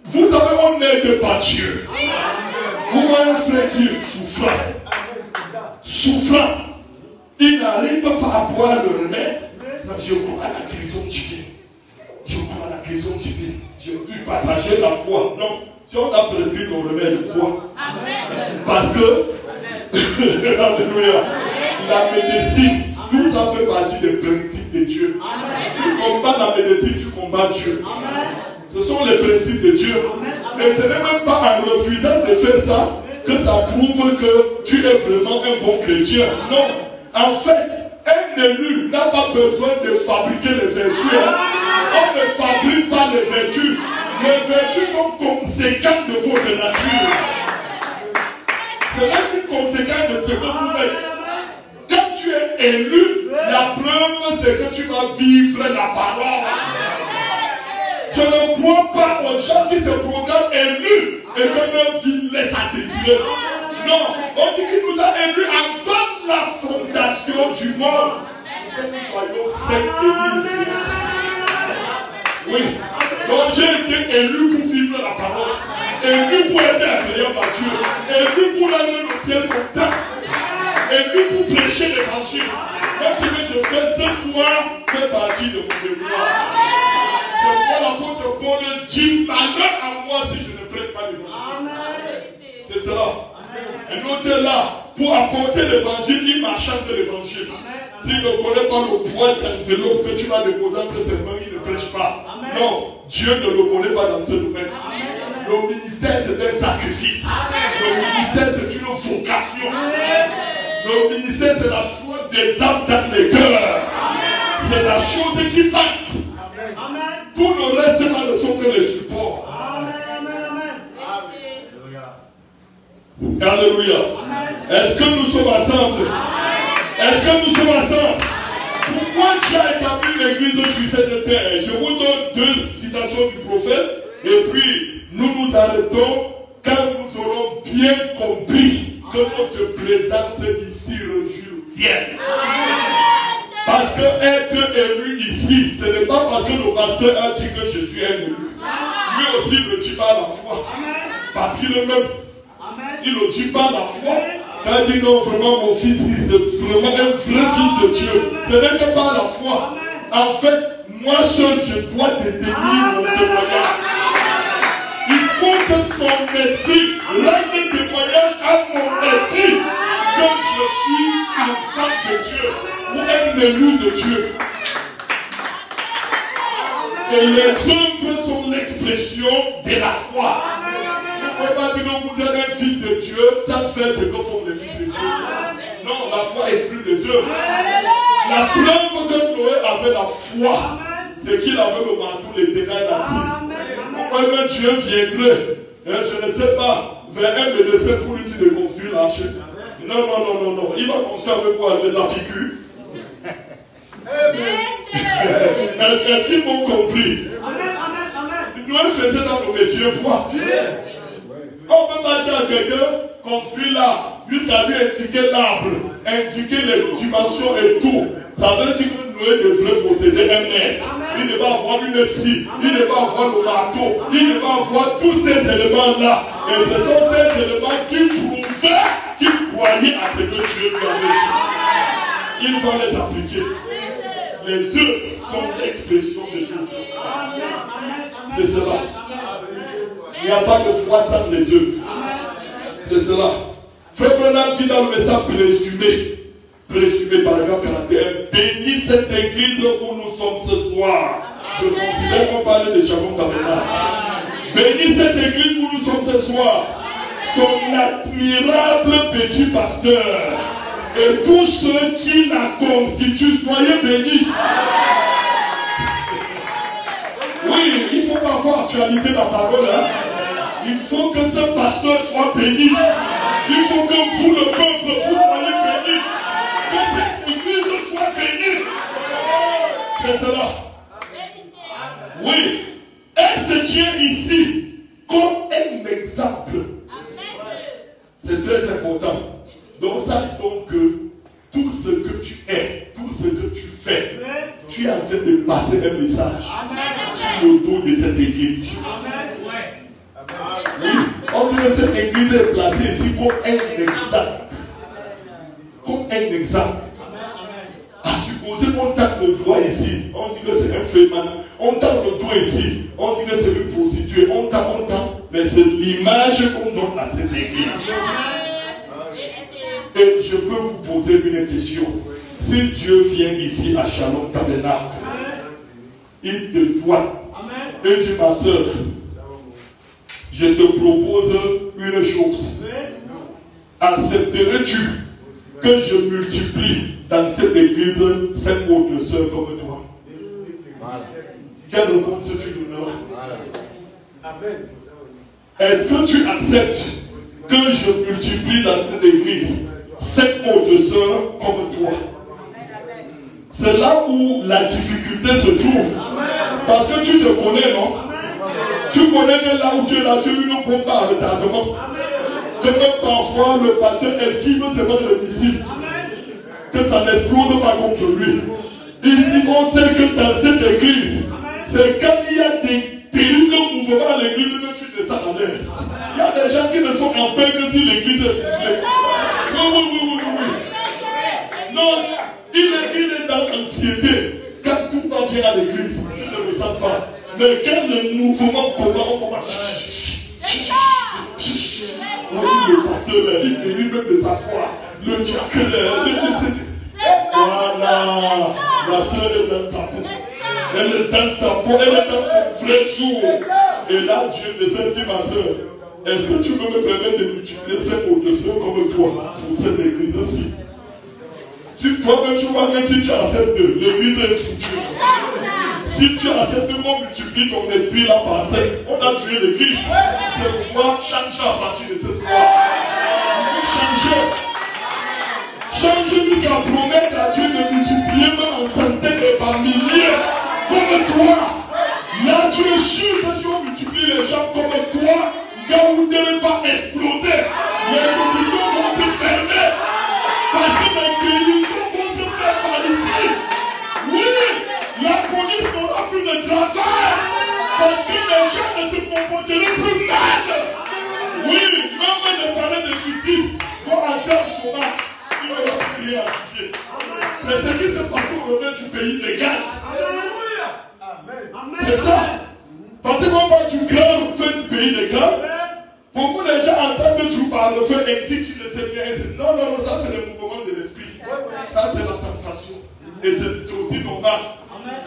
[SPEAKER 3] Vous savez, on n'aide pas Dieu. Vous voyez un frère qui est souffrant. Souffrant. Il n'arrive pas à boire le remède. Je crois à la guérison divine. Je crois à la guérison divine. Je suis passager la foi. Non. Si on t'a prescrit ton remède, quoi? Parce que, alléluia, la médecine, tout ça fait partie des principes de Dieu. Tu combats la médecine, tu combats Dieu. Ce sont les principes de Dieu. Et ce n'est même pas en refusant de faire ça que ça prouve que tu es vraiment un bon chrétien. Non. En fait, un élu n'a pas besoin de fabriquer les vertus. On ne fabrique pas les vertus. Les vertus sont conséquentes de votre nature. C'est même une conséquence de ce que vous êtes. Quand tu es élu, la preuve c'est que tu vas vivre la parole. Je ne crois pas aux gens qui se proclament élus et que leur vie laisse à désirer. Non, on dit qu'il nous a élus avant la fondation du monde. Que nous soyons saints et libres. Oui. Donc j'ai été élu pour vivre la parole. Élu pour être agréable à Dieu. Élu pour amener le ciel content. Élu pour prêcher l'évangile. Donc ce que je fais ce soir fait partie de mon devoir. C'est pourquoi l'apôtre Paul dit malheur à moi si je ne prête pas l'évangile. C'est cela. Un autre est là pour apporter l'évangile, il marchande de l'évangile. S'il ne connaît pas le poids d'enveloppe que tu vas déposer entre ses mains, il ne prêche pas. Non, Dieu ne le connaît pas dans ce domaine. Le ministère c'est un sacrifice. Le ministère c'est une vocation. Le ministère c'est la foi des âmes dans les cœurs. C'est la chose qui passe. Tout le reste là ne sont que les supports. Alléluia. Est-ce que nous sommes ensemble? Est-ce que nous sommes ensemble? Pourquoi Dieu a établi l'église sur cette terre? Je vous donne deux citations du prophète et puis nous nous arrêtons quand nous aurons bien compris que notre présence ici réjouit le ciel. Parce que être élu ici, ce n'est pas parce que le pasteur a dit que je suis un élu. Lui aussi ne dit pas la foi. Parce qu'il est même,
[SPEAKER 2] Amen.
[SPEAKER 3] il ne dit pas la foi. Quand il dit non, vraiment mon fils, c'est vraiment un vrai fils de Dieu. Ce n'est que par la foi. En fait, moi seul, je dois détenir mon témoignage. Il faut que son esprit rende témoignage à mon esprit que je suis enfant de Dieu ou un élu de Dieu. Et les œuvres sont l'expression de la foi. Vous ne pouvez pas dire que vous êtes un fils de Dieu sans faire ce que font les fils de Dieu. Non, la foi exprime les œuvres. La preuve que Noé avait la foi, c'est qu'il avait le manteau, les ténèbres assis. Pourquoi même Dieu viendrait, je ne sais pas, vers un médecin pour lui dire de construire l'arche? Non, non, non, non, non. Il va construire avec quoi? De la piqûre. Est-ce qu'ils m'ont compris? Noé faisait dans le métier quoi? On ne peut pas dire à quelqu'un, construis là, jusqu'à lui indiquer l'arbre, indiquer les dimensions et tout. Ça veut dire que Noé devrait posséder un maître. Il ne va avoir une scie, il ne va avoir le marteau, il ne va avoir tous ces éléments-là. Et ce sont ces éléments qui prouvaient qu'il croyait à ce que Dieu lui avait dit. Il va les appliquer. Les œuvres sont l'expression de notre foi. C'est cela. Il n'y a pas de foi sans les œuvres. C'est cela. Frère Branham dit dans le message présumé, paragraphe 41, bénis cette église où nous sommes ce soir. Je considère qu'on parle de Jacob Tabernacle. Bénis cette église où nous sommes ce soir. Son admirable petit pasteur. Et tous ceux qui la constituent, soyez bénis. Oui, il faut parfois actualiser la parole. Hein? Il faut que ce pasteur soit béni. Il faut que vous, le peuple, vous soyez bénis. Que cette église soit bénie. C'est cela. Oui. Elle se tient ici comme un exemple. C'est très important. Donc sache donc que tout ce que tu es, tout ce que tu fais, tu es en train de passer un message sur le dos de cette église. Oui, on dit que cette église est placée ici comme un exemple. Comme un exemple. À supposer qu'on tape le doigt ici, on dit que c'est un phénomène. On tape le doigt ici, on dit que c'est une prostituée. On tape, mais c'est l'image qu'on donne à cette église. Et je peux vous poser une question. Si Dieu vient ici à Shalom Tabernacle, il te doit. Et dit, ma soeur, je te propose une chose. Accepterais-tu que je multiplie dans cette église 5 autres soeurs comme toi? Quelle réponse tu donneras? Est-ce que tu acceptes que je multiplie dans cette église 5 autres sœurs comme toi? C'est là où la difficulté se trouve. Parce que tu te connais, non? Tu connais que là où tu es là, tu as une bombe à retardement. Que même parfois le pasteur esquive seulement le missile. Que ça n'explose pas contre lui. Ici, on sait que dans cette église, c'est quand il y a des terribles mouvements à l'église que tu te sens à l'aise. Il y a des gens qui ne sont en paix que si l'église est troublée. Oui. Non, il est dans l'anxiété. Quand tout va bien à l'église, je ne le sens pas. Mais quand le mouvement commence, on commence. On dit le pasteur, il délivre même de s'asseoir. Le diacre, voilà. La soeur est dans sa peau. Elle est dans sa peau, elle est dans son vrai jour. Et là, Dieu me dit, ma soeur, est-ce que tu peux me permettre de multiplier 5 autres soeurs comme toi pour cette église-ci? Toi-même, tu vois que si tu acceptes, l'église est foutue. Si tu acceptes qu'on multiplie ton esprit là par 5, on a tué l'église. C'est pouvoir changer à partir de ce soir. Il faut changer. Changer jusqu'à promettre à Dieu de multiplier même en centaines et par milliers comme toi. Là, tu es sûr que si on multiplie les gens comme toi, Gaoudé va exploser. Les hôpitaux vont se fermer. Parce que les guérisons vont se faire par ici. Oui, la police n'aura plus de travail. Parce que les gens ne se comporteraient plus mal. Oui, même les palais de justice vont entrer au chômage. Il n'y aura plus rien à juger. C'est ce qui se passe au revers du pays légal. C'est ça. Parce qu'on parle du grand refait du pays légal. Beaucoup de gens entendent que tu parles de refait ainsi, tu ne sais bien. Non, non, non, ça c'est le mouvement de l'esprit. Ça c'est la sensation. Et c'est aussi normal.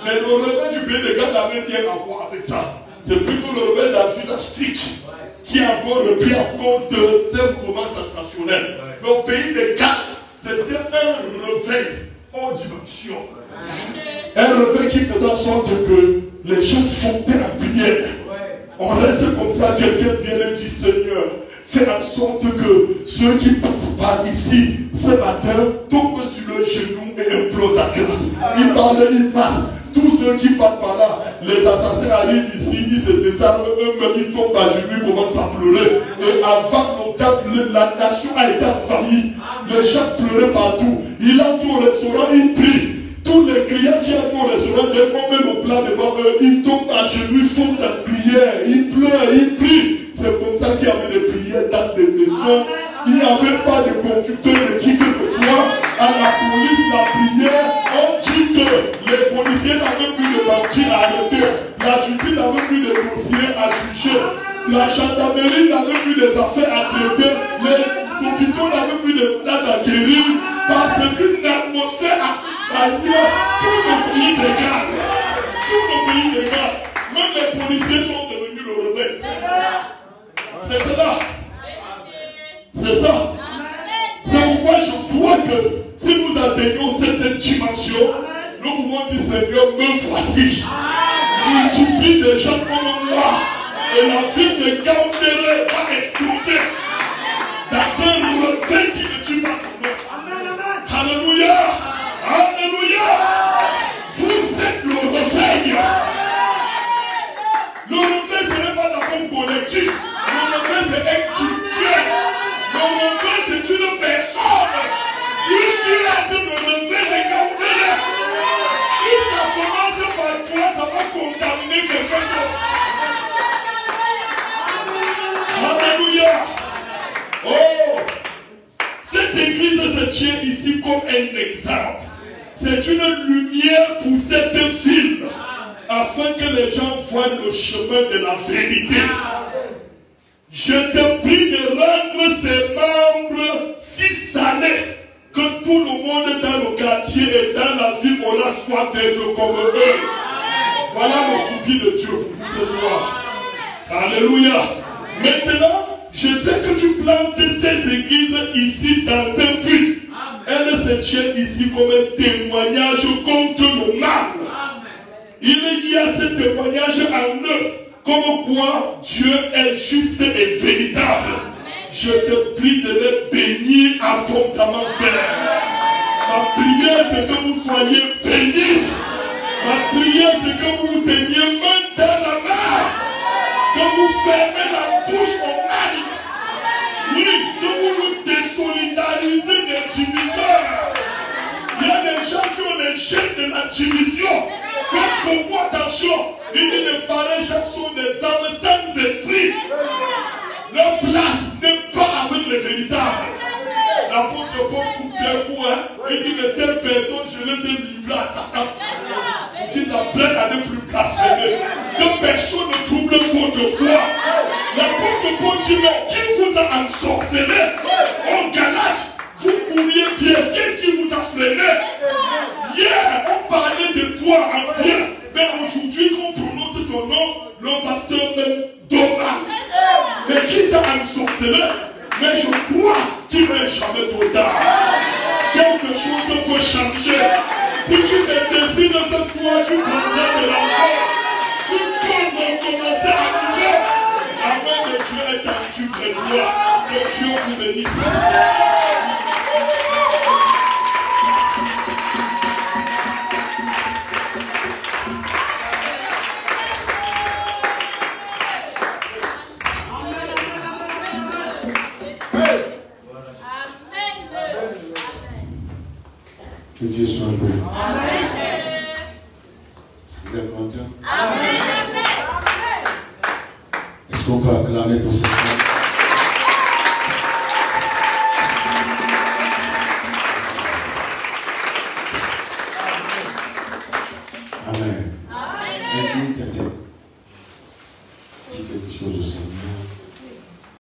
[SPEAKER 3] Mais le refait du pays légal n'a rien à voir avec ça. C'est plutôt le refait d'un usage strict qui a encore repris en compte de ces mouvements sensationnels. Mais au pays légal, c'était un réveil en dimension. Un réveil qui faisait en sorte que les gens fondaient la prière. On reste comme ça, quelqu'un vient et dit Seigneur, fais en sorte que ceux qui passent par ici ce matin tombent sur le genou et implorent ta grâce. Ils parlent, ils passent. Tous ceux qui passent par là, les assassins arrivent ici, ils se désarment eux-mêmes, ils tombent à genoux, ils commencent à pleurer. Et avant longtemps, la nation a été envahie. Les gens pleuraient partout. Il entre au restaurant, il prie. Tous les clients qui entrent au restaurant, dès qu'on met le plat devant eux, ils tombent à genoux, ils font la prière, ils pleurent, ils prient. C'est comme ça qu'il y avait des prières dans des maisons. Il n'y avait pas de conducteur de qui que ce soit. À la police, la prière, on dit que les policiers n'avaient plus de bandits à arrêter. La justice n'avait plus de dossiers à juger. La gendarmerie n'avait plus des affaires à traiter. Les hôpitaux n'avaient plus de malades à guérir. Parce qu'une atmosphère à dire tout le pays légal. Tout le pays légal. Même les policiers sont devenus le rebelle. C'est cela. C'est ça. C'est pourquoi je crois que si nous atteignons cette dimension, nous pouvons dire Seigneur, me voici. Multiplie des gens comme moi. Et la ville de Gaoundéré va exploser dans un reflet qui ne tue pas son nom. Alléluia. Alléluia. Vous êtes le reflet. Le reflet, ce n'est pas d'abord collectif. Le reflet, c'est individuel. Le reflet, c'est une personne. Je suis là de me lever des Gaoundéré. Si ça commence par toi, ça va contaminer quelqu'un d'autre. Alléluia. Oh, cette église se tient ici comme un exemple. C'est une lumière pour cette ville, afin que les gens voient le chemin de la vérité. Je te prie de rendre ces membres si salés que tout le monde dans le quartier et dans la ville aura soif d'être comme eux. Voilà le soupir de Dieu pour vous ce soir. Alléluia. Maintenant, je sais que tu plantes ces églises ici dans un but. Elles se tiennent ici comme un témoignage contre le mal. Il y a ce témoignage en eux, comme quoi Dieu est juste et véritable. Je te prie de les bénir abondamment, Père. Ma prière, c'est que vous soyez bénis. Ma prière, c'est que vous vous teniez main dans la main. Que vous fermez la bouche au mal. Oui, que vous nous désolidarisez des diviseurs. Il y a des gens qui ont les gènes de la division. Faites beaucoup attention. Il dit de pareils gens sont des âmes sans esprit. Leur place n'est pas avec les véritables. L'apôtre Paul coupe très court, hein. Il dit de telles personnes, je les ai livrées à Satan. Qu'ils apprennent à ne plus blasphémer. Que personne ne trouble votre foi. L'apôtre Paul dit, mais qui vous a ensorcelé? En Galate, vous couriez bien. Qu'est-ce qui vous a freiné? Hier, on parlait de toi en bien. Mais aujourd'hui, quand on prononce ton nom, le pasteur même Dora. Mais qui t'a ensorcelé? Mais je crois qu'il n'est jamais trop tard. Quelque chose peut changer. Si tu te décides ce soir, tu prendras de l'argent. Tu peux recommencer à bouger. La main de Dieu est tendue près de toi. Que Dieu vous bénisse.
[SPEAKER 1] Que Dieu soit loué. Vous êtes contents? Est-ce qu'on peut acclamer pour ça?